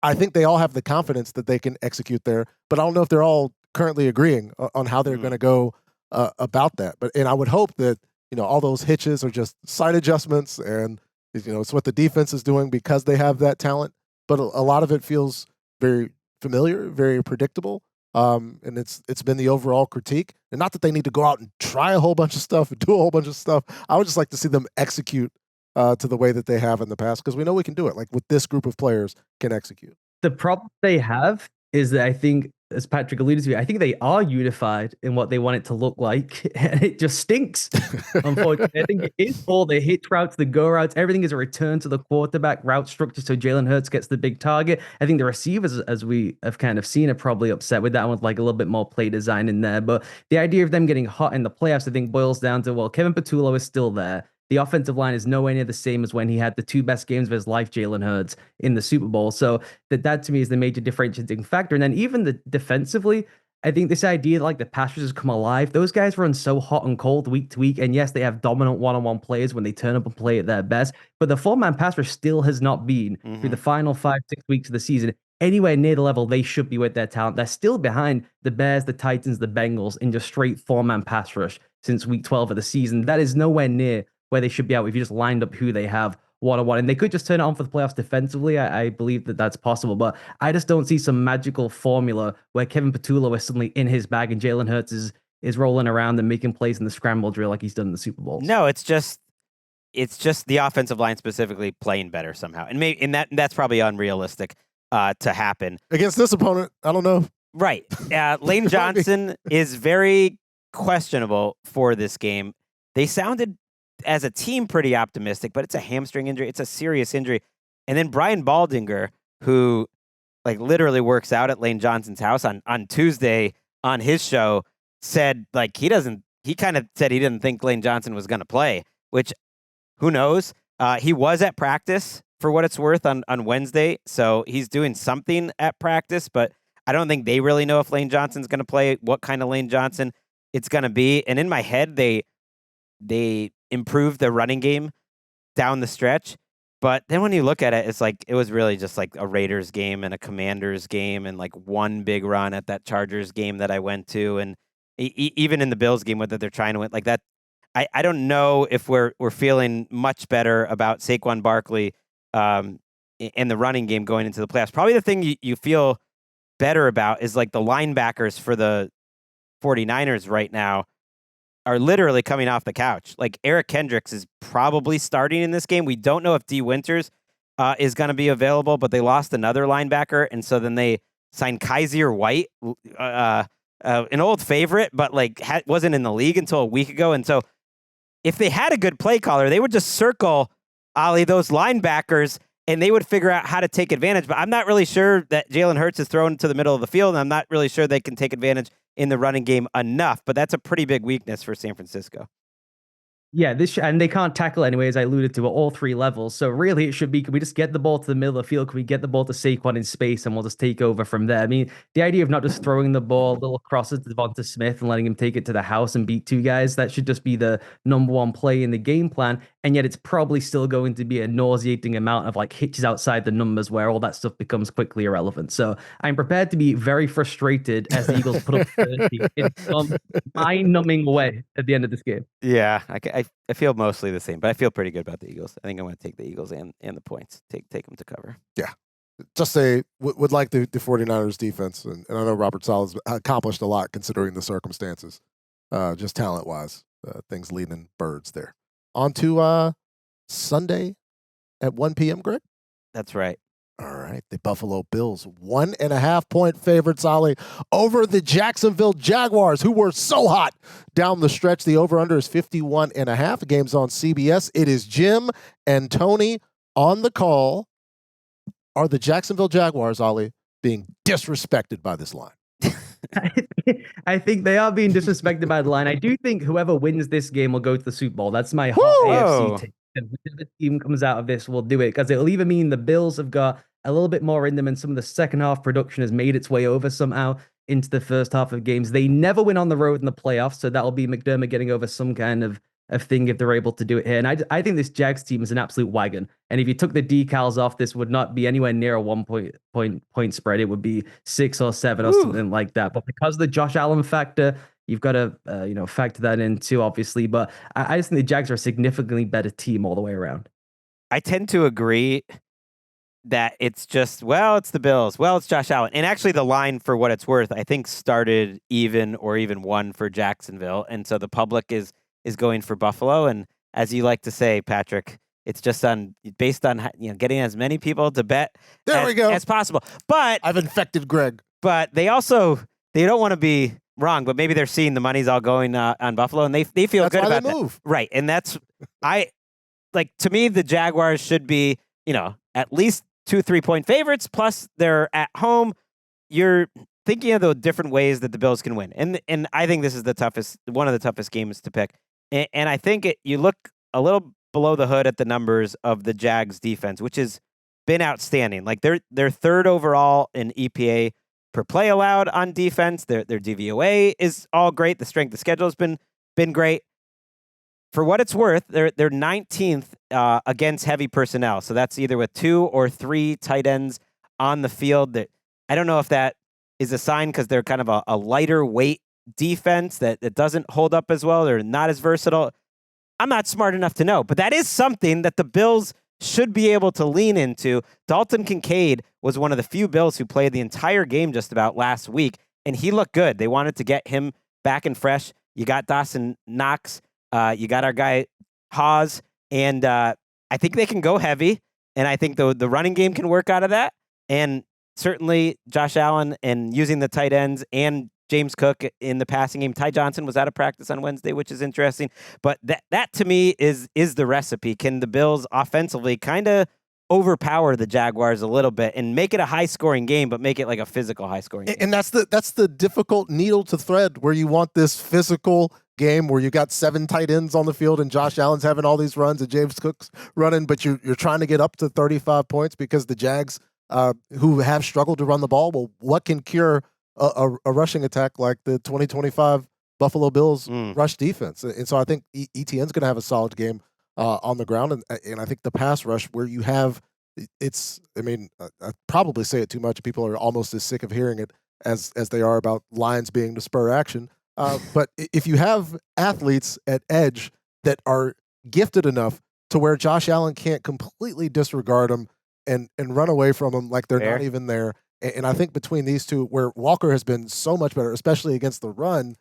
I think they all have the confidence that they can execute there, but I don't know if they're all currently agreeing on how they're going to go about that. And I would hope that all those hitches are just side adjustments, and it's what the defense is doing because they have that talent. But a lot of it feels very familiar, very predictable, and it's been the overall critique. And not that they need to go out and try a whole bunch of stuff and do a whole bunch of stuff. I would just like to see them execute to the way that they have in the past, because we know we can do it. Like with this group of players can execute. The problem they have is that I think, as Patrick alluded to, I think they are unified in what they want it to look like, and it just stinks. Unfortunately, I think it is all the hitch routes, the go routes, everything is a return to the quarterback route structure, so Jalen Hurts gets the big target. I think the receivers, as we have kind of seen, are probably upset with that one, with like a little bit more play design in there. But the idea of them getting hot in the playoffs, I think, boils down to, well, Kevin Patullo is still there. The offensive line is nowhere near the same as when he had the two best games of his life, Jalen Hurts, in the Super Bowl. So that to me is the major differentiating factor. And then even defensively, I think this idea like the pass rush has come alive. Those guys run so hot and cold week to week. And yes, they have dominant one-on-one players when they turn up and play at their best. But the four-man pass rush still has not been through the final 5-6 weeks of the season anywhere near the level they should be with their talent. They're still behind the Bears, the Titans, the Bengals in just straight four-man pass rush since week 12 of the season. That is nowhere near where they should be at if you just lined up who they have one-on-one. And they could just turn it on for the playoffs defensively. I believe that that's possible. But I just don't see some magical formula where Kevin Patullo is suddenly in his bag and Jalen Hurts is rolling around and making plays in the scramble drill like he's done in the Super Bowl. No, it's just the offensive line specifically playing better somehow. And that's probably unrealistic to happen. Against this opponent, I don't know. Right. Lane Johnson is very questionable for this game. They sounded as a team pretty optimistic, but it's a hamstring injury. It's a serious injury. And then Brian Baldinger, who like literally works out at Lane Johnson's house on Tuesday on his show, said like he kind of said he didn't think Lane Johnson was going to play, which who knows? He was at practice for what it's worth on Wednesday. So he's doing something at practice, but I don't think they really know if Lane Johnson's going to play, what kind of Lane Johnson it's going to be. And in my head, they improved the running game down the stretch. But then when you look at it, it's like it was really just like a Raiders game and a Commanders game and like one big run at that Chargers game that I went to. And even in the Bills game, whether they're trying to win like that, I don't know if we're feeling much better about Saquon Barkley and the running game going into the playoffs. Probably the thing you feel better about is like the linebackers for the 49ers right now are literally coming off the couch. Like Eric Kendricks is probably starting in this game. We don't know if D. Winters is going to be available, but they lost another linebacker, and so then they signed Kaiser White, an old favorite, but like wasn't in the league until a week ago. And so if they had a good play caller, they would just circle Ollie those linebackers, and they would figure out how to take advantage. But I'm not really sure that Jalen Hurts is thrown to the middle of the field, and I'm not really sure they can take advantage in the running game enough, but that's a pretty big weakness for San Francisco. Yeah, and they can't tackle anyway, as I alluded to, at all three levels. So really, it should be, can we just get the ball to the middle of the field? Can we get the ball to Saquon in space, and we'll just take over from there? I mean, the idea of not just throwing the ball, little crosses to Devonta Smith and letting him take it to the house and beat two guys, that should just be the number one play in the game plan. And yet it's probably still going to be a nauseating amount of like hitches outside the numbers where all that stuff becomes quickly irrelevant. So I'm prepared to be very frustrated as the Eagles put up 30 in some mind-numbing way at the end of this game. Yeah, I feel mostly the same, but I feel pretty good about the Eagles. I think I'm going to take the Eagles and the points. Take them to cover. Yeah. Just say, would like the 49ers defense, and I know Robert Sala's accomplished a lot considering the circumstances, just talent-wise, things leading birds there. On to Sunday at 1 p.m., Greg? That's right. All right. The Buffalo Bills, 1.5-point favorites, Ollie, over the Jacksonville Jaguars, who were so hot down the stretch. The over-under is 51.5. The game's on CBS. It is Jim and Tony on the call. Are the Jacksonville Jaguars, Ollie, being disrespected by this line? I think they are being disrespected by the line. I do think whoever wins this game will go to the Super Bowl. That's my hot AFC take. And whichever team comes out of this will do it, because it'll either mean the Bills have got a little bit more in them and some of the second half production has made its way over somehow into the first half of games. They never win on the road in the playoffs, so that'll be McDermott getting over some kind of thing if they're able to do it here. And I think this Jags team is an absolute wagon. And if you took the decals off, this would not be anywhere near a 1 point spread. It would be 6 or 7 or something like that. But because of the Josh Allen factor, you've got to factor that in too, obviously. But I just think the Jags are a significantly better team all the way around. I tend to agree that it's just, it's the Bills. Well, it's Josh Allen. And actually the line, for what it's worth, I think started even or even 1 for Jacksonville. And so the public is going for Buffalo. And as you like to say, Patrick, it's just based on getting as many people to bet as possible. But I've infected Greg. But they don't want to be wrong, but maybe they're seeing the money's all going on Buffalo, and they feel good about that. Move. Right. And that's to me, the Jaguars should be, at least 2-3 point favorites, plus they're at home. You're thinking of the different ways that the Bills can win. And I think this is one of the toughest games to pick. And I think you look a little below the hood at the numbers of the Jags defense, which has been outstanding. Like they're third overall in EPA per play allowed on defense. Their DVOA is all great. The strength of schedule has been great. For what it's worth, they're 19th against heavy personnel. So that's either with 2 or 3 tight ends on the field. I don't know if that is a sign because they're kind of a lighter weight defense that doesn't hold up as well. They're not as versatile. I'm not smart enough to know, but that is something that the Bills should be able to lean into. Dalton Kincaid was one of the few Bills who played the entire game just about last week, and he looked good. They wanted to get him back and fresh. You got Dawson Knox. You got our guy Hawes, and I think they can go heavy, and I think the running game can work out of that. And certainly Josh Allen and using the tight ends and James Cook in the passing game. Ty Johnson was out of practice on Wednesday, which is interesting. But that to me is the recipe. Can the Bills offensively kind of overpower the Jaguars a little bit and make it a high-scoring game, but make it like a physical high-scoring game? And that's the difficult needle to thread, where you want this physical game where you got 7 tight ends on the field and Josh Allen's having all these runs and James Cook's running, but you're trying to get up to 35 points because the Jags who have struggled to run the ball. Well, what can cure a rushing attack like the 2025 Buffalo Bills rush defense? And so I think ETN's going to have a solid game on the ground, and I think the pass rush where you have I probably say it too much. People are almost as sick of hearing it as they are about lines being to spur action. But if you have athletes at edge that are gifted enough to where Josh Allen can't completely disregard them and run away from them like they're not even there. And I think between these two, where Walker has been so much better, especially against the run,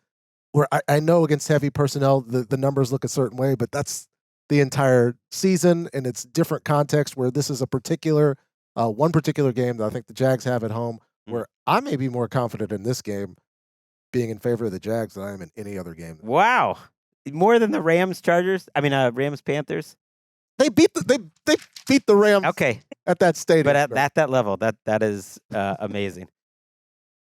where I know against heavy personnel, the numbers look a certain way, but that's the entire season, and it's different context where this is a particular one particular game that I think the Jags have at home, where I may be more confident in this game being in favor of the Jags than I am in any other game. Wow. More than the Rams Panthers? They beat the Rams at that stadium. But at that level, that is amazing.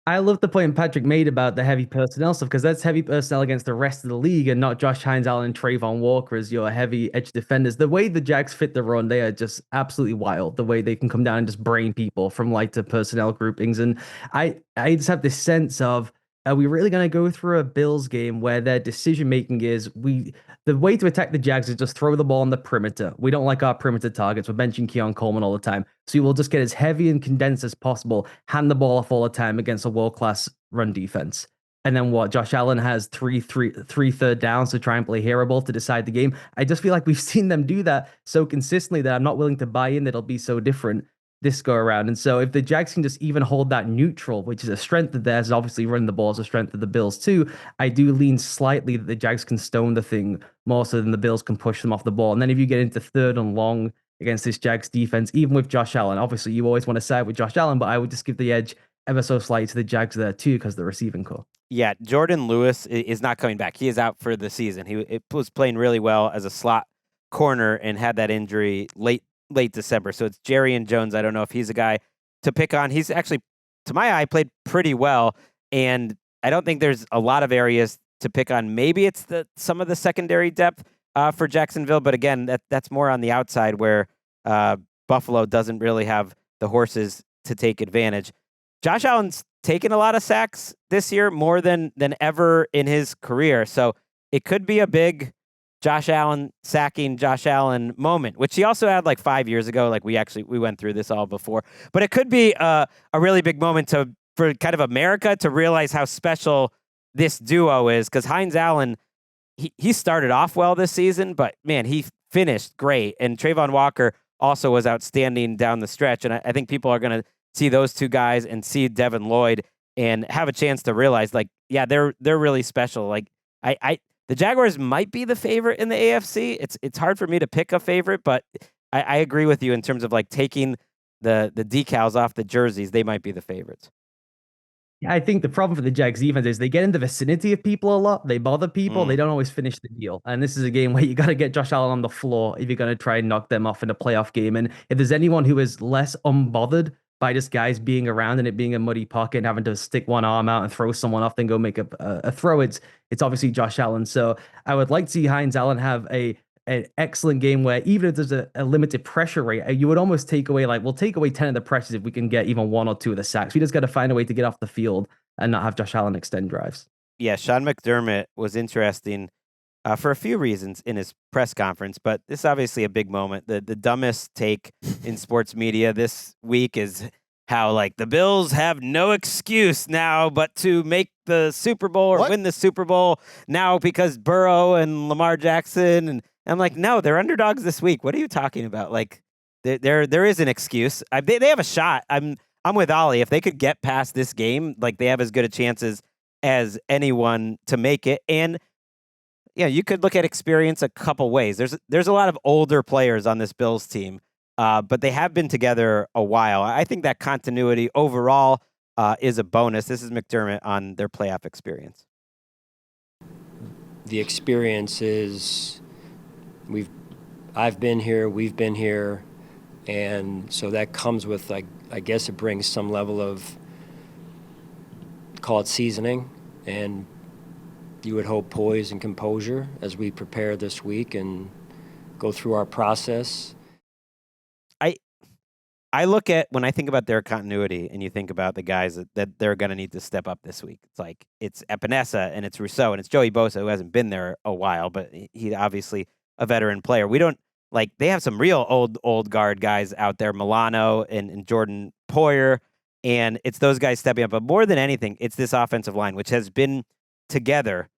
I love the point Patrick made about the heavy personnel stuff, because that's heavy personnel against the rest of the league and not Josh Hines, Allen, and Trayvon Walker as your heavy edge defenders. The way the Jags fit the run, they are just absolutely wild. The way they can come down and just brain people from lighter personnel groupings. And I just have this sense of, are we really going to go through a Bills game where their decision making is the way to attack the Jags is just throw the ball on the perimeter. We don't like our perimeter targets. We're benching Keon Coleman all the time. So you will just get as heavy and condensed as possible, hand the ball off all the time against a world-class run defense. And then what? Josh Allen has three third downs to try and play hero ball to decide the game. I just feel like we've seen them do that so consistently that I'm not willing to buy in that it'll be so different this go around. And so if the Jags can just even hold that neutral, which is a strength of theirs, obviously running the ball is a strength of the Bills too, I do lean slightly that the Jags can stone the thing more so than the Bills can push them off the ball. And then if you get into third and long against this Jags defense, even with Josh Allen, obviously you always want to side with Josh Allen, but I would just give the edge ever so slightly to the Jags there too, because the receiving core. Yeah, Jordan Lewis is not coming back. He is out for the season. He was playing really well as a slot corner and had that injury late December. So it's Jerry Jones. I don't know if he's a guy to pick on. He's actually, to my eye, played pretty well. And I don't think there's a lot of areas to pick on. Maybe it's some of the secondary depth for Jacksonville. But again, that's more on the outside where Buffalo doesn't really have the horses to take advantage. Josh Allen's taken a lot of sacks this year, more than ever in his career. So it could be a big Josh Allen sacking Josh Allen moment, which he also had like 5 years ago. Like we went through this all before, but it could be a really big moment for kind of America to realize how special this duo is. Because Hines Allen, he started off well this season, but man, he finished great. And Trayvon Walker also was outstanding down the stretch. And I think people are going to see those two guys and see Devin Lloyd and have a chance to realize, like, yeah, they're really special. Like the Jaguars might be the favorite in the AFC. It's hard for me to pick a favorite, but I agree with you in terms of like taking the decals off the jerseys. They might be the favorites. Yeah, I think the problem for the Jags defense is they get in the vicinity of people a lot. They bother people. They don't always finish the deal. And this is a game where you got to get Josh Allen on the floor if you're going to try and knock them off in a playoff game. And if there's anyone who is less unbothered by just guys being around and it being a muddy pocket and having to stick one arm out and throw someone off, then go make a throw, it's obviously Josh Allen. So I would like to see Hines Allen have an excellent game where even if there's a limited pressure rate, you would almost take away, we'll take away 10 of the pressures if we can get even 1 or 2 of the sacks. We just got to find a way to get off the field and not have Josh Allen extend drives. Yeah, Sean McDermott was interesting for a few reasons in his press conference, but this is obviously a big moment. The dumbest take in sports media this week is how like the Bills have no excuse now but to make the Super Bowl or win the Super Bowl now because Burrow and Lamar Jackson, and I'm like, no, they're underdogs this week. What are you talking about? Like there is an excuse. They have a shot. I'm with Ollie. If they could get past this game, like they have as good a chances as anyone to make it. And yeah, you could look at experience a couple ways. There's a lot of older players on this Bills team, but they have been together a while. I think that continuity overall is a bonus. This is McDermott on their playoff experience. The experience is I've been here, we've been here, and so that comes with, like, I guess it brings some level of, call it seasoning, and you would hope poise and composure as we prepare this week and go through our process. I look at when I think about their continuity, and you think about the guys that they're going to need to step up this week. It's like it's Epinesa and it's Rousseau and it's Joey Bosa, who hasn't been there a while, but he obviously a veteran player. We don't like they have some real old guard guys out there, Milano and Jordan Poyer, and it's those guys stepping up. But more than anything, it's this offensive line, which has been together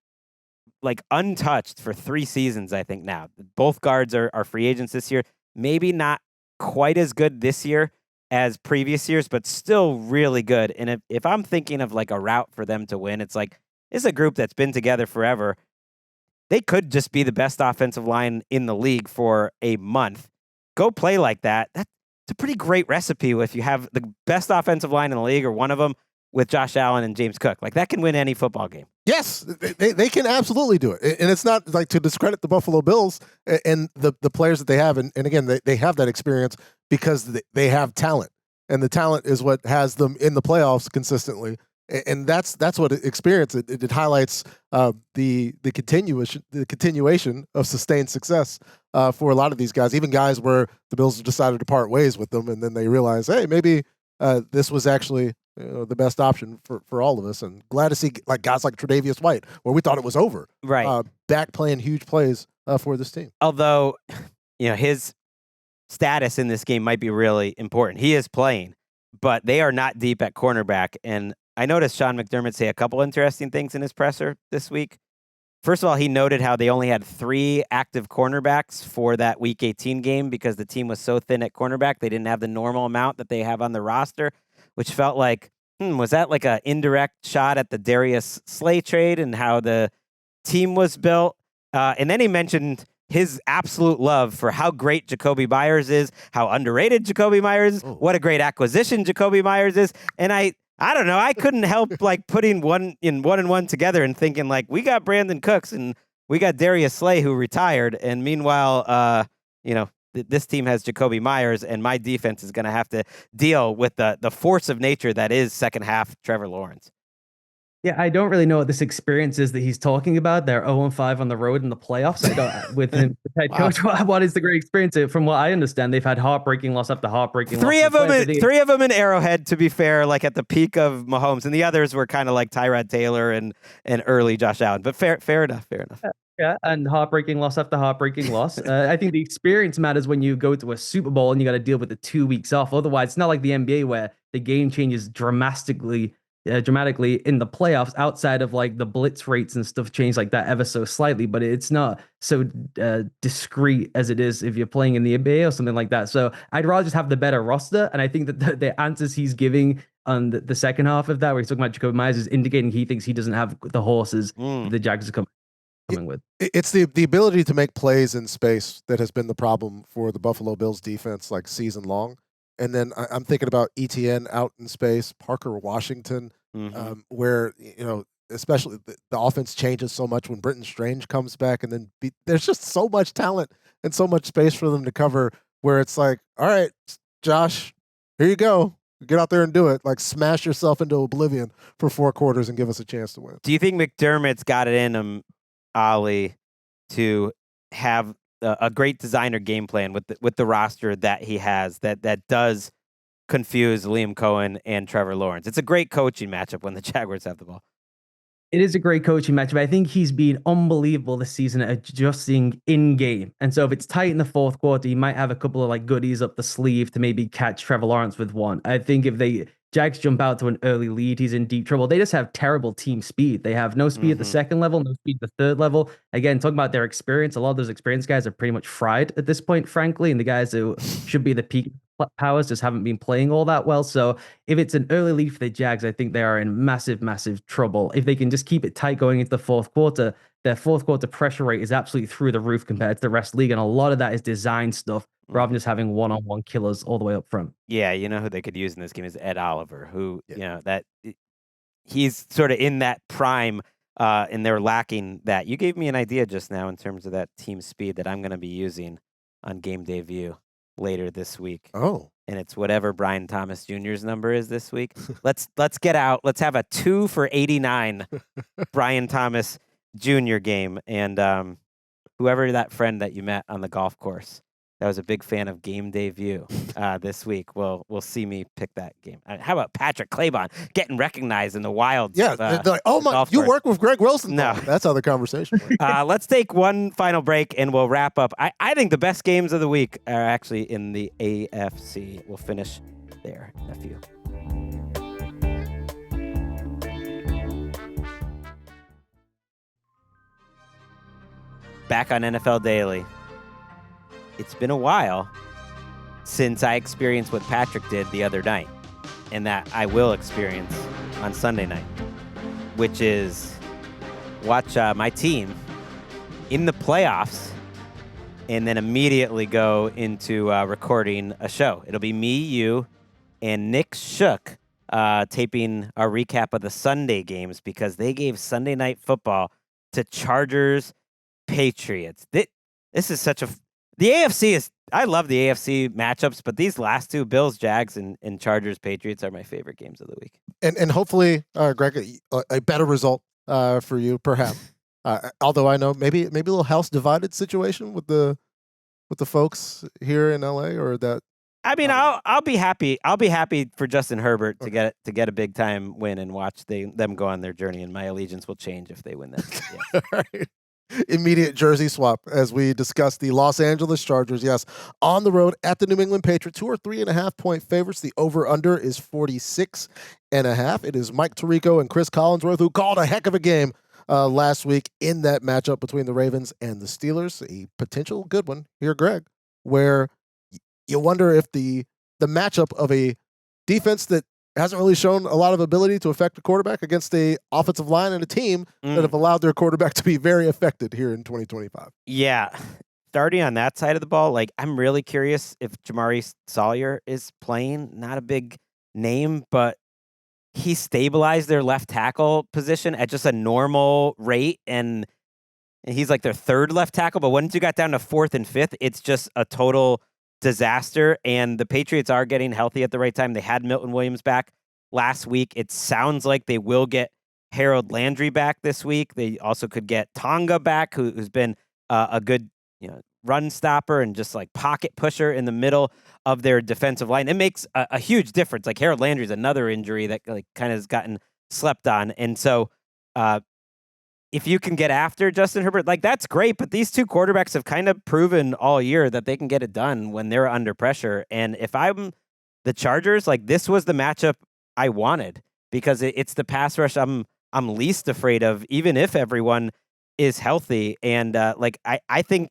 like untouched for 3 seasons, I think now. Both guards are free agents this year. Maybe not quite as good this year as previous years, but still really good. And if I'm thinking of like a route for them to win, it's like, it's a group that's been together forever. They could just be the best offensive line in the league for a month. Go play like that. That's a pretty great recipe if you have the best offensive line in the league or one of them with Josh Allen and James Cook. Like that can win any football game. Yes, they can absolutely do it. And it's not like to discredit the Buffalo Bills and the players that they have. And again, they have that experience because they have talent. And the talent is what has them in the playoffs consistently. And that's what experience. It highlights the continuation of sustained success for a lot of these guys, even guys where the Bills decided to part ways with them. And then they realize, hey, maybe this was actually the best option for all of us, and glad to see like guys like Tre'Davious White, where we thought it was over, right? Back playing huge plays for this team. Although, his status in this game might be really important. He is playing, but they are not deep at cornerback. And I noticed Sean McDermott say a couple interesting things in his presser this week. First of all, he noted how they only had 3 active cornerbacks for that Week 18 game because the team was so thin at cornerback. They didn't have the normal amount that they have on the roster, which felt like, was that like an indirect shot at the Darius Slay trade and how the team was built? And then he mentioned his absolute love for how great Jacoby Myers is, how underrated Jacoby Myers is, what a great acquisition Jacoby Myers is. And I don't know. I couldn't help like putting one and one together and thinking like we got Brandon Cooks and we got Darius Slay who retired, and meanwhile, this team has Jacoby Myers, and my defense is going to have to deal with the force of nature that is second half Trevor Lawrence. Yeah, I don't really know what this experience is that he's talking about. They're 0-5 on the road in the playoffs. With him, the head coach. What is the great experience? From what I understand, they've had heartbreaking loss after heartbreaking loss. Three of them in Arrowhead, to be fair, like at the peak of Mahomes, and the others were kind of like Tyrod Taylor and early Josh Allen. But fair enough. Yeah, and heartbreaking loss after heartbreaking loss. I think the experience matters when you go to a Super Bowl and you got to deal with the 2 weeks off. Otherwise, it's not like the NBA where the game changes dramatically in the playoffs, outside of like the blitz rates and stuff change like that ever so slightly, but it's not so discreet as it is if you're playing in the NBA or something like that. So I'd rather just have the better roster. And I think that the answers he's giving on the second half of that, where he's talking about Jacoby Myers, is indicating he thinks he doesn't have the horses the Jags are coming with. It's the ability to make plays in space that has been the problem for the Buffalo Bills defense like season long. And then I'm thinking about ETN out in space, Parker Washington, where, especially the offense changes so much when Brenton Strange comes back. And then there's just so much talent and so much space for them to cover where it's like, all right, Josh, here you go. Get out there and do it. Like smash yourself into oblivion for 4 quarters and give us a chance to win. Do you think McDermott's got it in him, Ollie, to have a great designer game plan with the roster that he has that does confuse Liam Cohen and Trevor Lawrence? It's a great coaching matchup when the Jaguars have the ball. It is a great coaching matchup. I think he's been unbelievable this season at adjusting in game. And so if it's tight in the fourth quarter, he might have a couple of like goodies up the sleeve to maybe catch Trevor Lawrence with one. I think if the Jags jump out to an early lead, he's in deep trouble. They just have terrible team speed. They have no speed at the second level, no speed at the third level. Again, talking about their experience, a lot of those experienced guys are pretty much fried at this point, frankly. And the guys who should be the peak powers just haven't been playing all that well. So if it's an early lead for the Jags, I think they are in massive, massive trouble. If they can just keep it tight going into the fourth quarter, their fourth quarter pressure rate is absolutely through the roof compared to the rest of the league. And a lot of that is design stuff rather than just having one-on-one killers all the way up front. Yeah, you know who they could use in this game is Ed Oliver, who, that he's sort of in that prime and they're lacking that. You gave me an idea just now in terms of that team speed that I'm going to be using on Game Day View later this week. Oh. And it's whatever Brian Thomas Jr.'s number is this week. Let's get out. Let's have a 2 for 89 Brian Thomas Jr. game. And whoever that friend that you met on the golf course that was a big fan of Game Day View this week will see me pick that game. How about Patrick Claybon getting recognized in the wilds? Yeah, they're like, oh my, you work with Gregg Rosenthal. No. That's how the conversation went. Let's take one final break and we'll wrap up. I think the best games of the week are actually in the AFC. We'll finish there in a few. Back on NFL Daily. It's been a while since I experienced what Patrick did the other night, and that I will experience on Sunday night, which is watch my team in the playoffs and then immediately go into recording a show. It'll be me, you, and Nick Shook taping our recap of the Sunday games because they gave Sunday Night Football to Chargers Patriots. This is such a... The AFC is... I love the AFC matchups, but these last two, Bills, Jags, and Chargers Patriots, are my favorite games of the week. And hopefully, Greg, a better result for you, perhaps. Although I know maybe a little house divided situation with the folks here in LA, or that. I mean, I'll be happy. I'll be happy for Justin Herbert to get a big time win and watch them go on their journey, and my allegiance will change if they win that. Yeah. All right. Immediate jersey swap as we discuss the Los Angeles Chargers. Yes, on the road at the New England Patriots, 2 or 3.5 point favorites. The over/under is 46.5. It is Mike Tirico and Chris Collinsworth who called a heck of a game last week in that matchup between the Ravens and the Steelers. A potential good one here, Greg, where you wonder if the matchup of a defense that hasn't really shown a lot of ability to affect the quarterback against a offensive line and a team that have allowed their quarterback to be very affected here in 2025. Yeah. Starting on that side of the ball, like, I'm really curious if Jamari Sawyer is playing. Not a big name, but he stabilized their left tackle position at just a normal rate, and he's like their third left tackle. But once you got down to fourth and fifth, it's just a total disaster. And the Patriots are getting healthy at the right time. They had Milton Williams back last week. It sounds like they will get Harold Landry back this week. They also could get Tonga back, who's been a good, run stopper and just like pocket pusher in the middle of their defensive line. It makes a huge difference. Like, Harold Landry is another injury that like kind of has gotten slept on. And so if you can get after Justin Herbert, like, that's great. But these two quarterbacks have kind of proven all year that they can get it done when they're under pressure. And if I'm the Chargers, like, this was the matchup I wanted because it's the pass rush I'm least afraid of, even if everyone is healthy. And I think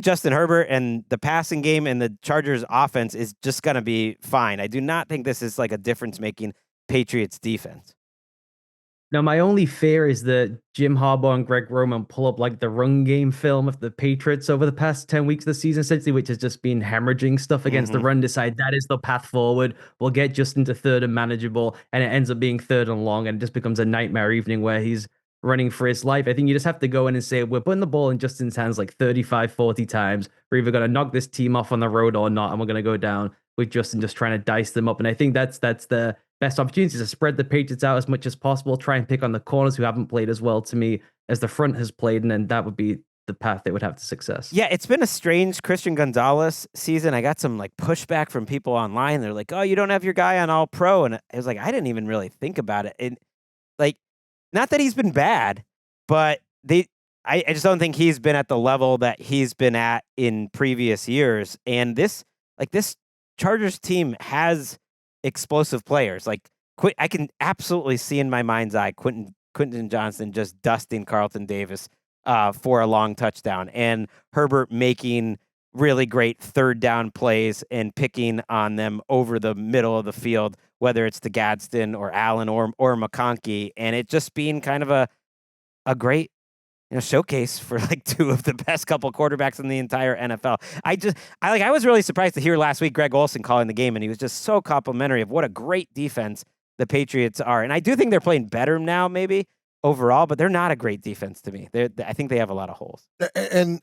Justin Herbert and the passing game and the Chargers offense is just going to be fine. I do not think this is like a difference-making Patriots defense. Now, my only fear is that Jim Harbaugh and Greg Roman pull up like the run game film of the Patriots over the past 10 weeks of the season, essentially, which has just been hemorrhaging stuff against the run. Decide that is the path forward. We'll get Justin to third and manageable, and it ends up being third and long, and it just becomes a nightmare evening where he's running for his life. I think you just have to go in and say, we're putting the ball in Justin's hands like 35, 40 times. We're either going to knock this team off on the road or not, and we're going to go down with Justin just trying to dice them up. And I think that's the best opportunity to spread the Patriots out as much as possible, try and pick on the corners who haven't played as well to me as the front has played, and then that would be the path they would have to success. Yeah, it's been a strange Christian Gonzalez season. I got some like pushback from people online. They're like, oh, you don't have your guy on All Pro. And I was like, I didn't even really think about it. And like, not that he's been bad, but I just don't think he's been at the level that he's been at in previous years. And this Chargers team has explosive players. Like, I can absolutely see in my mind's eye Quentin Johnson just dusting Carlton Davis for a long touchdown, and Herbert making really great third down plays and picking on them over the middle of the field, whether it's to Gadsden or Allen or McConkey, and it just being kind of a great showcase for like two of the best couple quarterbacks in the entire NFL. I was really surprised to hear last week Greg Olsen calling the game, and he was just so complimentary of what a great defense the Patriots are. And I do think they're playing better now, maybe overall, but they're not a great defense to me. I think they have a lot of holes. And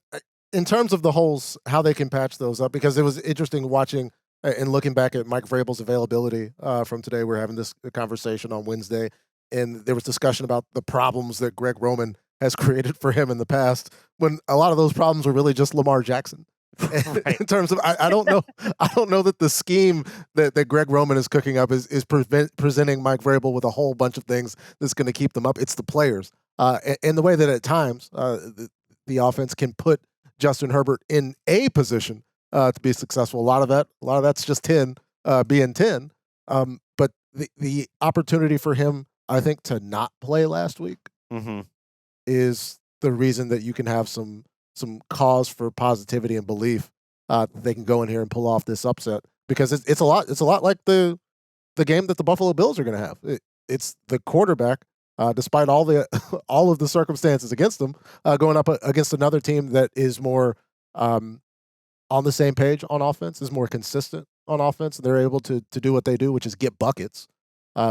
in terms of the holes, how they can patch those up, because it was interesting watching and looking back at Mike Vrabel's availability from today. We're having this conversation on Wednesday, and there was discussion about the problems that Greg Roman has created for him in the past, when a lot of those problems were really just Lamar Jackson Right. In terms of, I don't know that the scheme that Greg Roman is cooking up is presenting Mike Vrabel with a whole bunch of things that's going to keep them up. It's the players, and the way that at times the offense can put Justin Herbert in a position to be successful. A lot of that's just 10 being 10. But the opportunity for him, I think, to not play last week is the reason that you can have some cause for positivity and belief that they can go in here and pull off this upset, because it's a lot like the game that the Buffalo Bills are going to have. It's the quarterback, despite all of the circumstances against them, going up against another team that is more on the same page on offense, is more consistent on offense. They're able to do what they do, which is get buckets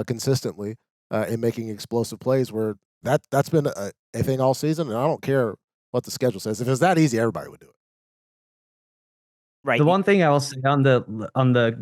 consistently and making explosive plays. Where that's been a thing all season, and I don't care what the schedule says. If it's that easy, everybody would do it. Right. The one thing I will say on the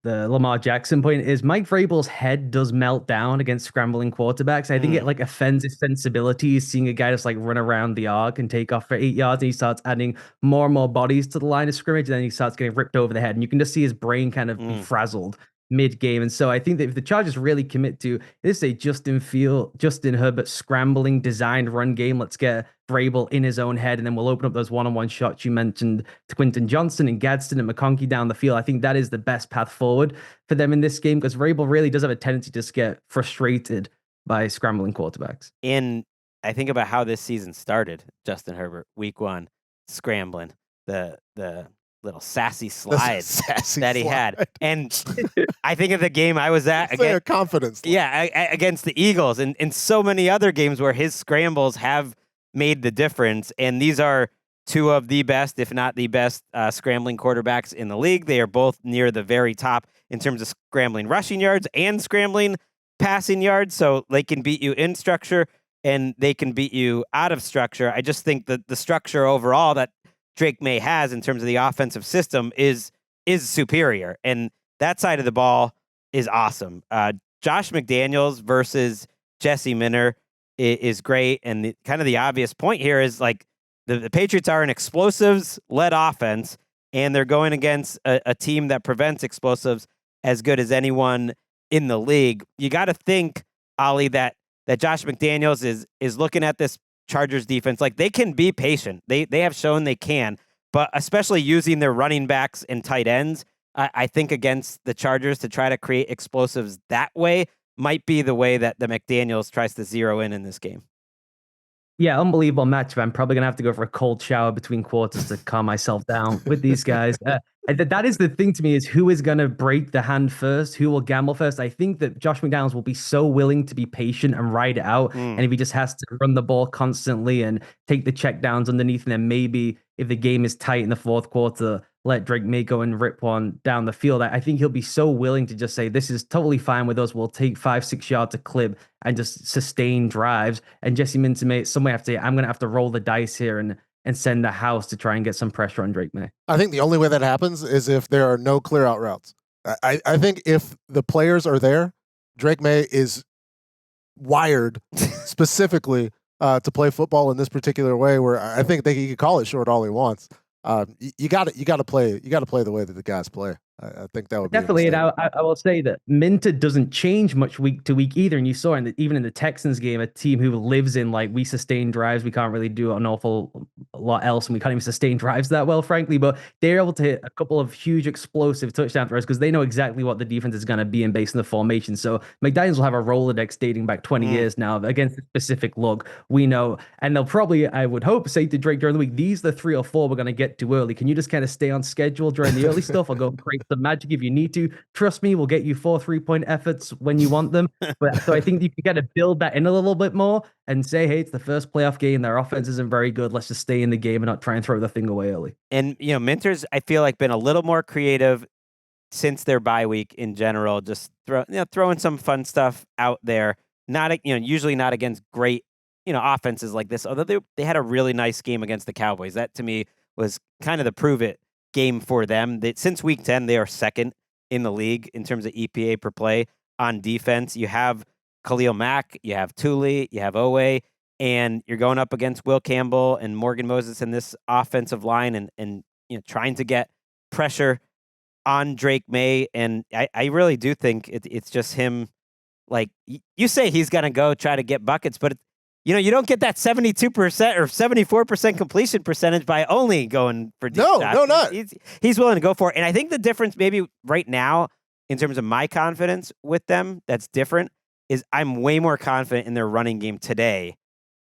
Lamar Jackson point is Mike Vrabel's head does melt down against scrambling quarterbacks. I think it like offends his sensibilities seeing a guy just like run around the arc and take off for 8 yards, and he starts adding more and more bodies to the line of scrimmage, and then he starts getting ripped over the head, and you can just see his brain kind of be frazzled mid-game. And so I think that if the Chargers really commit to this, a Justin Herbert scrambling designed run game, let's get Vrabel in his own head, and then we'll open up those one-on-one shots you mentioned to Quentin Johnson and Gadsden and McConkey down the field. I think that is the best path forward for them in this game, because Vrabel really does have a tendency to just get frustrated by scrambling quarterbacks. And I think about how this season started. Justin Herbert, week 1, scrambling the little sassy slide that he had. And I think of the game I was at against confidence. Yeah, against the Eagles and so many other games where his scrambles have made the difference. And these are two of the best, if not the best, scrambling quarterbacks in the league. They are both near the very top in terms of scrambling rushing yards and scrambling passing yards. So they can beat you in structure and they can beat you out of structure. I just think that the structure overall that Drake May has in terms of the offensive system is superior, and that side of the ball is awesome. Josh McDaniels versus Jesse Minter is great, and kind of the obvious point here is like the Patriots are an explosives-led offense, and they're going against a team that prevents explosives as good as anyone in the league. You got to think, Ollie, that Josh McDaniels is looking at this Chargers defense, like they can be patient. They have shown they can, but especially using their running backs and tight ends, I think against the Chargers to try to create explosives that way might be the way that the McDaniels tries to zero in this game. Yeah, unbelievable matchup. I'm probably going to have to go for a cold shower between quarters to calm myself down with these guys. That is the thing to me, is who is going to break the hand first, who will gamble first. I think that Josh McDaniels will be so willing to be patient and ride it out. And if he just has to run the ball constantly and take the checkdowns underneath, and then maybe if the game is tight in the fourth quarter, let Drake May go and rip one down the field. I think he'll be so willing to just say, this is totally fine with us. We'll take 5-6 yards a clip and just sustain drives. And Jesse Minter may somewhere have to say, I'm going to have to roll the dice here and send the house to try and get some pressure on Drake May. I think the only way that happens is if there are no clear out routes. I think if the players are there, Drake May is wired specifically to play football in this particular way, where I think he could call it short all he wants. You got to play the way that the guys play. I think that would definitely. Be and I will say that Minter doesn't change much week to week either. And you saw even in the Texans game, a team who lives in like, we sustain drives. We can't really do an awful lot else, and we can't even sustain drives that well, frankly. But they're able to hit a couple of huge explosive touchdown throws because they know exactly what the defense is going to be and based on the formation. So McDaniels will have a Rolodex dating back 20 years now against a specific look. We know, and they'll probably, I would hope, say to Drake during the week, these are the 3 or 4 we're going to get to early. Can you just kind of stay on schedule during the early stuff? I'll go create the magic if you need to. Trust me, we'll get you 4 3-point efforts when you want them. But so I think you can kind of build that in a little bit more and say, hey, it's the first playoff game. Their offense isn't very good. Let's just stay in the game and not try and throw the thing away early. And, Minter's, I feel like, been a little more creative since their bye week in general, just throwing some fun stuff out there. Not, usually not against great, offenses like this, although they had a really nice game against the Cowboys. That to me was kind of the prove it game for them. That since week 10, they are second in the league in terms of EPA per play on defense. You have Khalil Mack, you have Thule, you have Owe. and you're going up against Will Campbell and Morgan Moses in this offensive line, and trying to get pressure on Drake May, and I really do think it's just him. Like you say, he's gonna go try to get buckets, but you don't get that 72% or 74% completion percentage by only going for deep shots. No, not. He's willing to go for it, and I think the difference maybe right now in terms of my confidence with them that's different is I'm way more confident in their running game today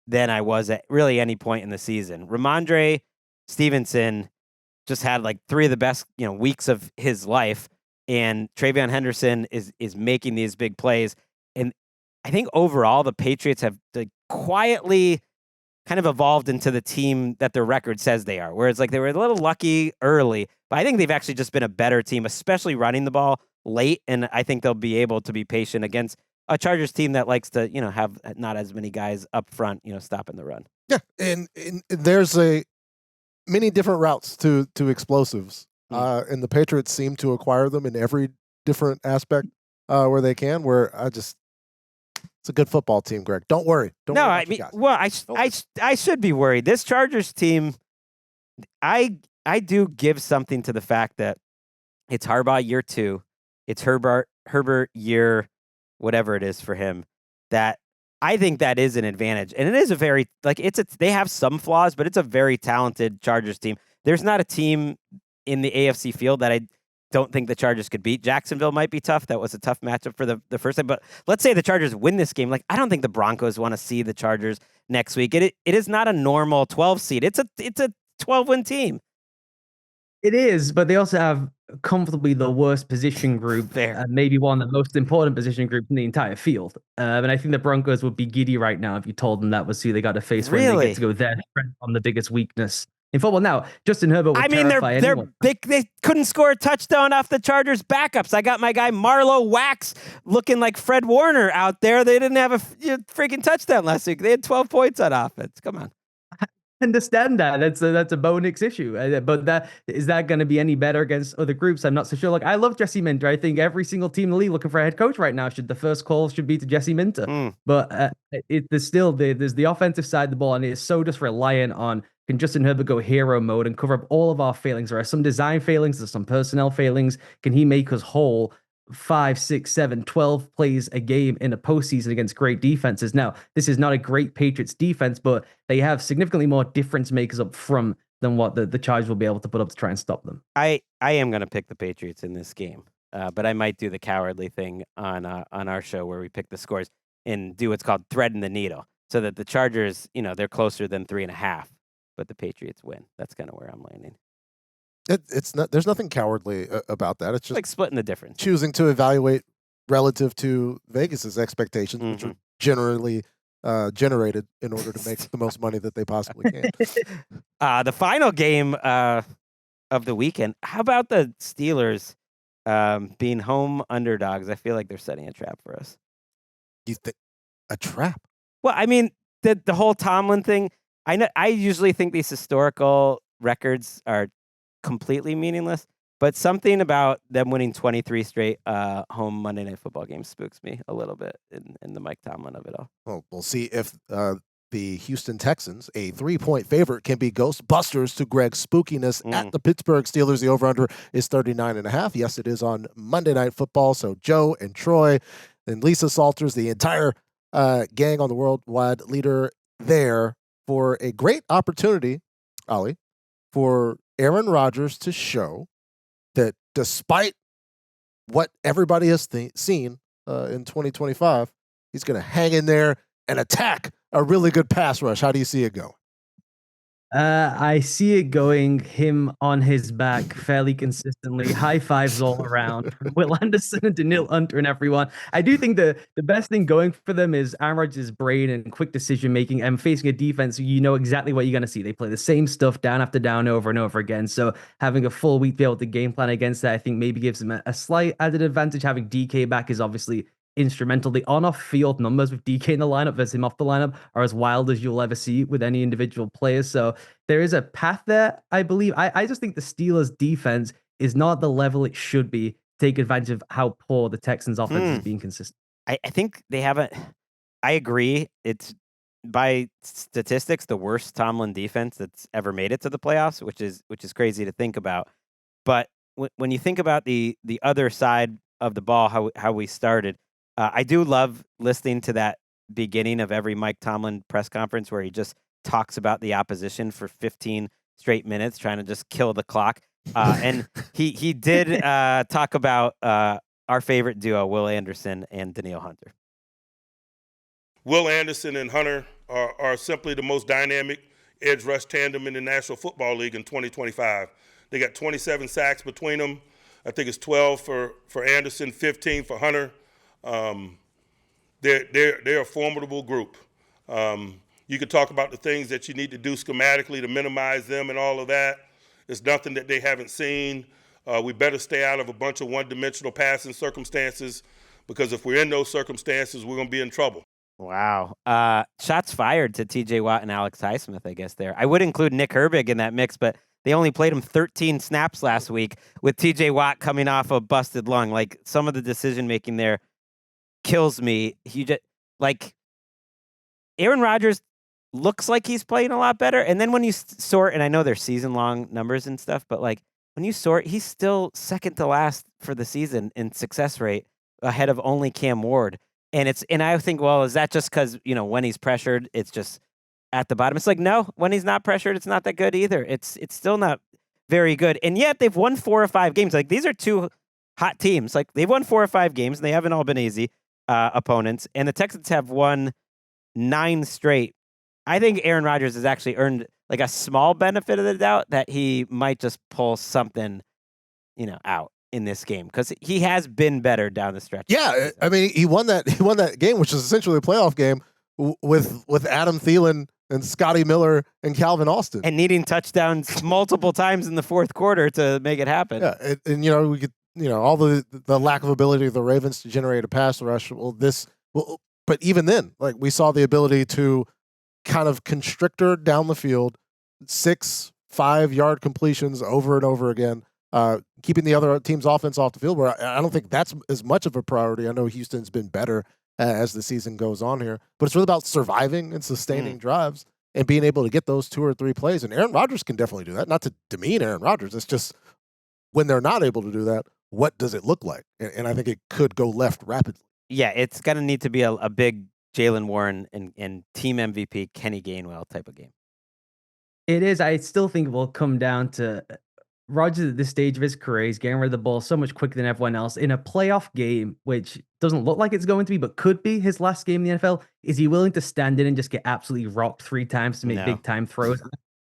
than I was at really any point in the season. Ramondre Stevenson just had like 3 of the best, weeks of his life, and Travion Henderson is making these big plays. And I think overall the Patriots have quietly kind of evolved into the team that their record says they are. Whereas like they were a little lucky early, but I think they've actually just been a better team, especially running the ball late. And I think they'll be able to be patient against a Chargers team that likes to, have not as many guys up front, stopping the run. Yeah, and there's many different routes to explosives, and the Patriots seem to acquire them in every different aspect where they can. It's a good football team, Greg. Don't worry. I should be worried. This Chargers team, I do give something to the fact that it's Harbaugh year 2, it's Herbert year whatever it is for him. That I think that is an advantage, and it is a very they have some flaws, but it's a very talented Chargers team. There's not a team in the AFC field that I don't think the Chargers could beat. Jacksonville might be tough. That was a tough matchup for the first time. But let's say the Chargers win this game. I don't think the Broncos want to see the Chargers next week. It is not a normal 12 seed. It's a 12-win team. It is, but they also have comfortably the worst position group there, maybe one of the most important position groups in the entire field. And I think the Broncos would be giddy right now if you told them that was who they got to face when they get to go there on the biggest weakness in football. Now, Justin Herbert would terrify anyone. They couldn't score a touchdown off the Chargers' backups. I got my guy Marlo Wax looking like Fred Warner out there. They didn't have a freaking touchdown last week. They had 12 points on offense. Come on. Understand that that's a Bo Nix issue, but is that going to be any better against other groups? I'm not so sure. I love Jesse Minter. I think every single team in the league looking for a head coach right now the first call should be to Jesse Minter. But there's the offensive side of the ball, and it is so just reliant on, can Justin Herbert go hero mode and cover up all of our failings? There are some design failings, there's some personnel failings. Can he make us whole 5, 6, 7, 12 plays a game in a postseason against great defenses? Now, this is not a great Patriots defense, but they have significantly more difference makers up front than what the Chargers will be able to put up to try and stop them. I am going to pick the Patriots in this game, but I might do the cowardly thing on our show where we pick the scores and do what's called threading the needle, so that the Chargers, they're closer than 3.5, but the Patriots win. That's kind of where I'm landing. It's not. There's nothing cowardly about that. It's just like splitting the difference, choosing to evaluate relative to Vegas's expectations, which are generally generated in order to make the most money that they possibly can. The final game of the weekend. How about the Steelers being home underdogs? I feel like they're setting a trap for us. You think a trap? Well, I mean, the whole Tomlin thing. I usually think these historical records are completely meaningless, but something about them winning 23 straight home Monday Night Football games spooks me a little bit in the Mike Tomlin of it all. Well, we'll see if the Houston Texans, a 3-point favorite, can be Ghostbusters to Gregg's spookiness at the Pittsburgh Steelers. The over-under is 39.5. Yes, it is on Monday Night Football, so Joe and Troy and Lisa Salters, the entire gang on the worldwide leader there for a great opportunity, Ollie, for Aaron Rodgers to show that despite what everybody has seen in 2025, he's going to hang in there and attack a really good pass rush. How do you see it go? I see it going him on his back fairly consistently. High fives all around. Will Anderson and Daniil Hunter and everyone. I do think the best thing going for them is Aaron Rodgers' brain and quick decision making, and facing a defense you know exactly what you're going to see. They play the same stuff down after down over and over again. So having a full week to be able to game plan against that, I think maybe gives them a slight added advantage. Having DK back is obviously instrumental. The on-off field numbers with DK in the lineup versus him off the lineup are as wild as you'll ever see with any individual players. So there is a path there, I believe. I just think the Steelers' defense is not at the level it should be to take advantage of how poor the Texans' offense is being consistent. I think they haven't. I agree. It's by statistics, the worst Tomlin defense that's ever made it to the playoffs, which is crazy to think about. But when you think about the other side of the ball, how we started, I do love listening to that beginning of every Mike Tomlin press conference where he just talks about the opposition for 15 straight minutes, trying to just kill the clock. And he did talk about our favorite duo, Will Anderson and Danielle Hunter. Will Anderson and Hunter are simply the most dynamic edge rush tandem in the National Football League in 2025. They got 27 sacks between them. I think it's 12 for Anderson, 15 for Hunter. They're a formidable group. You could talk about the things that you need to do schematically to minimize them and all of that. It's nothing that they haven't seen. We better stay out of a bunch of one-dimensional passing circumstances, because if we're in those circumstances, we're going to be in trouble. Wow. Shots fired to TJ Watt and Alex Highsmith, I guess, there. I would include Nick Herbig in that mix, but they only played him 13 snaps last week with TJ Watt coming off a busted lung. Like, some of the decision-making there kills me. He just, like, Aaron Rodgers looks like he's playing a lot better. And then when you sort, and I know they're season-long numbers and stuff, but, like, when you sort, he's still second to last for the season in success rate, ahead of only Cam Ward. And I think, well, is that just because, when he's pressured, it's just at the bottom? It's like, no, when he's not pressured, it's not that good either. It's still not very good. And yet they've won 4 or 5 games. Like, these are 2 hot teams. Like, they've won 4 or 5 games, and they haven't all been easy opponents. And the Texans have won 9 straight. I think Aaron Rodgers has actually earned like a small benefit of the doubt that he might just pull something, out in this game, because he has been better down the stretch. Yeah, I mean, he won that game, which is essentially a playoff game with Adam Thielen and Scotty Miller and Calvin Austin, and needing touchdowns multiple times in the fourth quarter to make it happen. Yeah, and we could, all the lack of ability of the Ravens to generate a pass rush. But even then, like, we saw the ability to kind of constrictor down the field, 6 5-yard completions over and over again. Keeping the other team's offense off the field, where I don't think that's as much of a priority. I know Houston's been better as the season goes on here, but it's really about surviving and sustaining drives and being able to get those 2 or 3 plays. And Aaron Rodgers can definitely do that. Not to demean Aaron Rodgers. It's just when they're not able to do that, what does it look like? And I think it could go left rapidly. Yeah, it's going to need to be a big Jaylen Warren and team MVP Kenny Gainwell type of game. It is. I still think it will come down to Rodgers at this stage of his career. He's getting rid of the ball so much quicker than everyone else. In a playoff game, which doesn't look like it's going to be, but could be his last game in the NFL, is he willing to stand in and just get absolutely rocked 3 times to make big-time throws?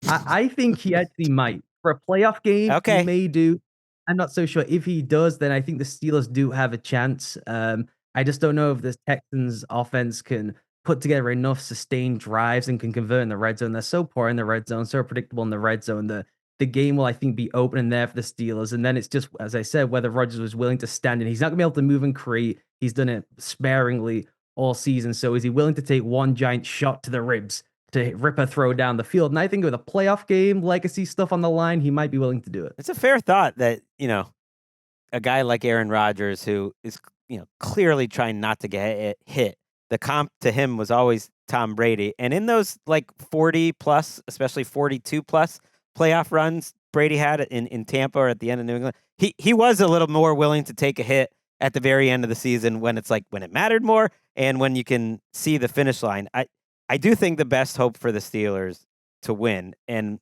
I think he actually might. For a playoff game, he may do. I'm not so sure. If he does, then I think the Steelers do have a chance. I just don't know if the Texans offense can put together enough sustained drives and can convert in the red zone. They're so poor in the red zone, so predictable in the red zone. The game will, I think, be open there for the Steelers. And then it's just, as I said, whether Rodgers was willing to stand in. He's not going to be able to move and create. He's done it sparingly all season. So is he willing to take one giant shot to the ribs to rip a throw down the field? And I think with a playoff game, legacy stuff on the line, he might be willing to do it. It's a fair thought that, a guy like Aaron Rodgers, who is, clearly trying not to get hit, the comp to him was always Tom Brady. And in those like 40 plus, especially 42 plus playoff runs Brady had in Tampa or at the end of New England, he was a little more willing to take a hit at the very end of the season when it's like when it mattered more and when you can see the finish line. I do think the best hope for the Steelers to win, and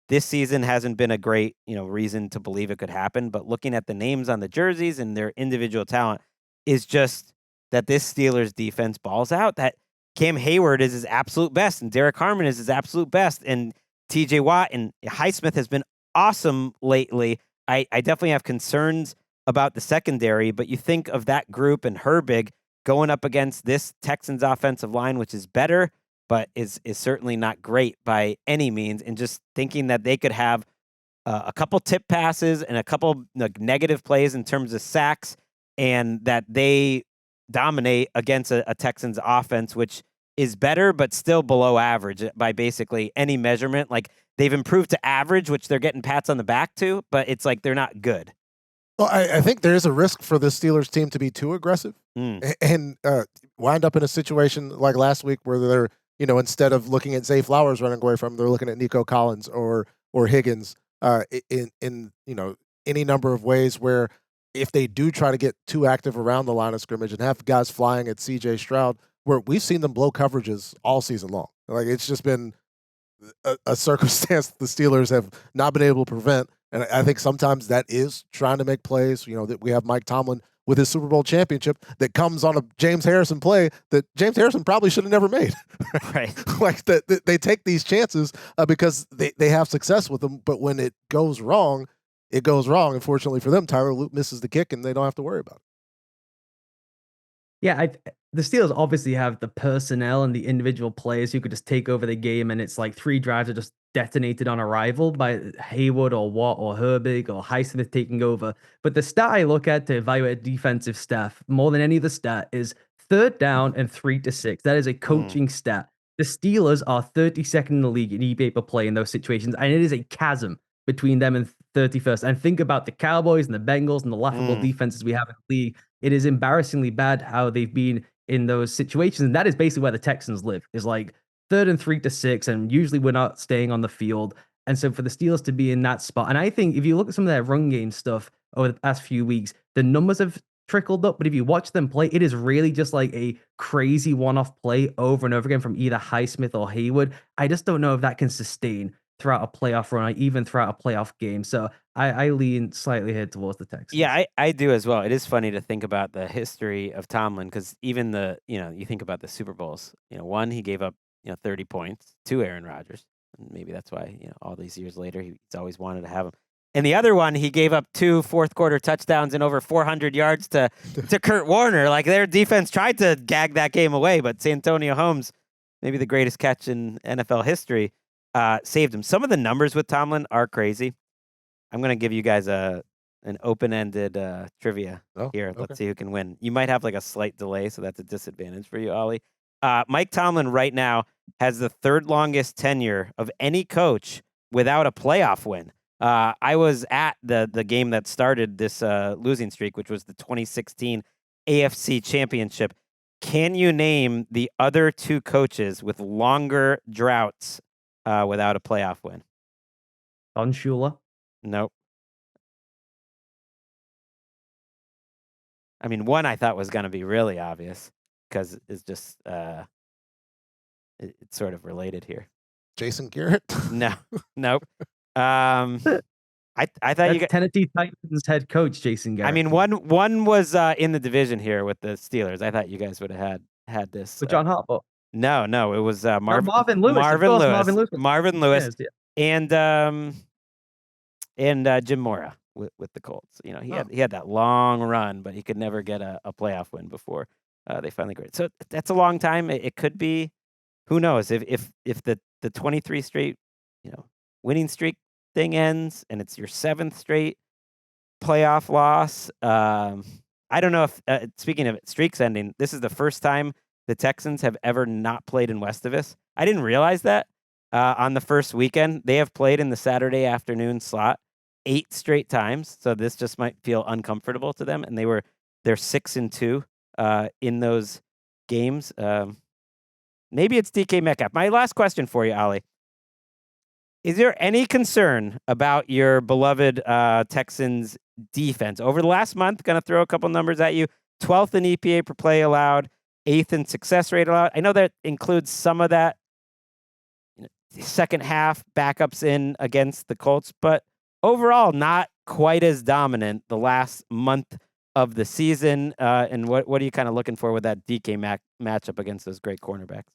this season hasn't been a great, reason to believe it could happen, but looking at the names on the jerseys and their individual talent is just that this Steelers defense balls out, that Cam Hayward is his absolute best and Derek Harmon is his absolute best, and TJ Watt and Highsmith has been awesome lately. I definitely have concerns about the secondary, but you think of that group and Herbig going up against this Texans offensive line, which is better, but is certainly not great by any means, and just thinking that they could have a couple tip passes and a couple negative plays in terms of sacks, and that they dominate against a Texans offense, which is better, but still below average by basically any measurement. Like, they've improved to average, which they're getting pats on the back to, but it's like they're not good. Well, I think there is a risk for the Steelers team to be too aggressive and wind up in a situation like last week where they're, instead of looking at Zay Flowers running away from him, they're looking at Nico Collins or Higgins in any number of ways where if they do try to get too active around the line of scrimmage and have guys flying at CJ Stroud, where we've seen them blow coverages all season long. Like, it's just been a circumstance that the Steelers have not been able to prevent. And I think sometimes that is trying to make plays. That we have Mike Tomlin with his Super Bowl championship that comes on a James Harrison play that James Harrison probably should have never made. Right. Like they take these chances because they have success with them. But when it goes wrong, it goes wrong. Unfortunately for them, Tyler Luke misses the kick and they don't have to worry about it. Yeah, the Steelers obviously have the personnel and the individual players who could just take over the game, and it's like 3 drives are just detonated on arrival by Hayward or Watt or Herbig or Highsmith taking over. But the stat I look at to evaluate defensive staff more than any other stat is 3rd down and 3 to 6. That is a coaching stat. The Steelers are 32nd in the league in EPA per play in those situations, and it is a chasm between them and 31st. And think about the Cowboys and the Bengals and the laughable defenses we have in the league. It is embarrassingly bad how they've been in those situations. And that is basically where the Texans live, is like 3rd and 3 to 6. And usually we're not staying on the field. And so for the Steelers to be in that spot, and I think if you look at some of their run game stuff over the past few weeks, the numbers have trickled up. But if you watch them play, it is really just like a crazy one-off play over and over again from either Highsmith or Hayward. I just don't know if that can sustain throughout a playoff run, or even throughout a playoff game. So I lean slightly here towards the Texans. Yeah, I do as well. It is funny to think about the history of Tomlin, because even you think about the Super Bowls. One, he gave up 30 points to Aaron Rodgers, and maybe that's why all these years later he's always wanted to have him. And the other one, he gave up 2 fourth-quarter touchdowns and over 400 yards to Kurt Warner. Like, their defense tried to gag that game away, but Santonio Holmes, maybe the greatest catch in NFL history, saved him. Some of the numbers with Tomlin are crazy. I'm going to give you guys an open-ended trivia here. Okay. Let's see who can win. You might have like a slight delay, so that's a disadvantage for you, Ollie. Mike Tomlin right now has the 3rd longest tenure of any coach without a playoff win. I was at the game that started this losing streak, which was the 2016 AFC Championship. Can you name the other 2 coaches with longer droughts without a playoff win? Don Shula? Nope. I mean, one I thought was going to be really obvious because it's just it's sort of related here. Jason Garrett? No, nope. I thought you got Tennessee Titans head coach Jason Garrett. I mean, one was in the division here with the Steelers. I thought you guys would have had this. With John Harbaugh. No, it was Marvin Lewis. Marvin Lewis. Yes, yeah. And Jim Mora with the Colts. He had that long run, but he could never get a playoff win before they finally graded. So that's a long time. It could be, who knows, if the 23 straight winning streak thing ends and it's your 7th straight playoff loss. I don't know if speaking of streaks ending, this is the first time the Texans have ever not played in Westavus. I didn't realize that. On the first weekend, they have played in the Saturday afternoon slot 8 straight times. So this just might feel uncomfortable to them. And they're 6-2 in those games. Maybe it's DK Metcalf. My last question for you, Ollie. Is there any concern about your beloved Texans defense? Over the last month, going to throw a couple numbers at you. 12th in EPA per play allowed, 8th in success rate allowed. I know that includes some of that second half backups in against the Colts, but overall not quite as dominant the last month of the season. And what are you kind of looking for with that DK matchup against those great cornerbacks?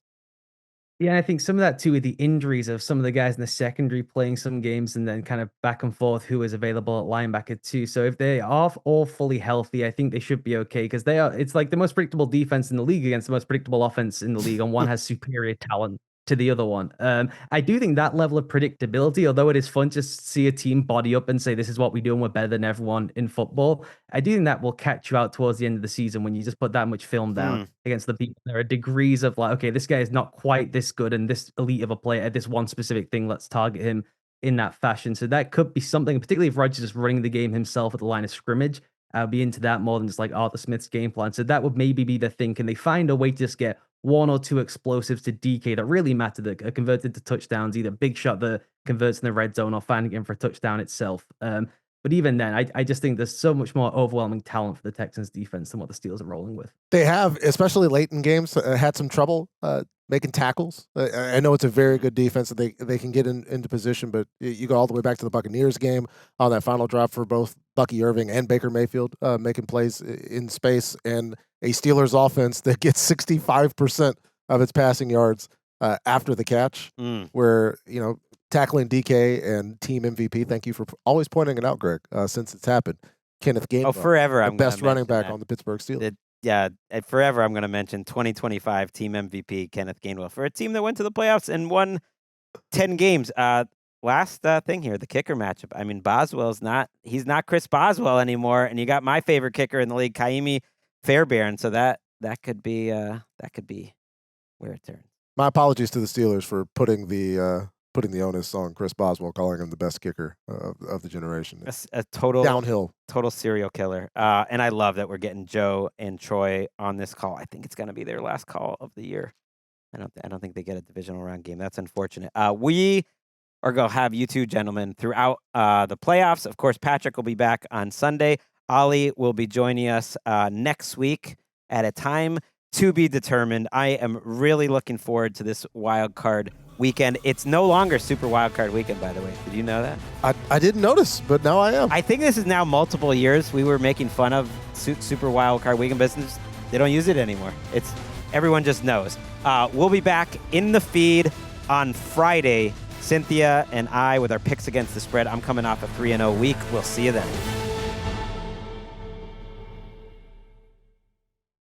Yeah, I think some of that too with the injuries of some of the guys in the secondary playing some games and then kind of back and forth who is available at linebacker too. So if they are all fully healthy, I think they should be okay because it's like the most predictable defense in the league against the most predictable offense in the league, and one has superior talent to the other one. I do think that level of predictability, although it is fun to see a team body up and say, this is what we do and we're better than everyone in football, I do think that will catch you out towards the end of the season when you just put that much film down against the people. There are degrees of like, okay, this guy is not quite this good and this elite of a player at this one specific thing. Let's target him in that fashion. So that could be something, particularly if Rodgers is running the game himself at the line of scrimmage. I'll be into that more than just like Arthur Smith's game plan. So that would maybe be the thing. Can they find a way to just get one or two explosives to DK that really mattered, that are converted to touchdowns, either big shot that converts in the red zone or finding him for a touchdown itself. But even then, I just think there's so much more overwhelming talent for the Texans defense than what the Steelers are rolling with. They have, especially late in games, had some trouble making tackles. I know it's a very good defense that they can get into position, but you go all the way back to the Buccaneers game on that final drive for both Bucky Irving and Baker Mayfield making plays in space, and a Steelers offense that gets 65% of its passing yards after the catch, where, tackling DK and team MVP. Thank you for always pointing it out, Greg, since it's happened. Kenneth Gainwell. Forever. The best running back on the Pittsburgh Steelers. Forever I'm going to mention 2025 team MVP Kenneth Gainwell for a team that went to the playoffs and won 10 games. Last thing here, the kicker matchup. I mean, he's not Chris Boswell anymore, and you got my favorite kicker in the league, Kaimi Fairbairn. So that could be where it turns. My apologies to the Steelers for putting the onus on Chris Boswell, calling him the best kicker of the generation. A total downhill, total serial killer. And I love that we're getting Joe and Troy on this call. I think it's going to be their last call of the year. I don't think they get a divisional round game. That's unfortunate. We are going to have you two gentlemen throughout the playoffs. Of course, Patrick will be back on Sunday. Ollie will be joining us next week at a time to be determined. I am really looking forward to this wild card weekend. It's no longer Super Wild Card Weekend, by the way. Did you know that? I didn't notice, but now I am. I think this is now multiple years. We were making fun of Super Wild Card Weekend business. They don't use it anymore. Everyone just knows. We'll be back in the feed on Friday. Cynthia and I with our picks against the spread. I'm coming off a 3-0 week. We'll see you then.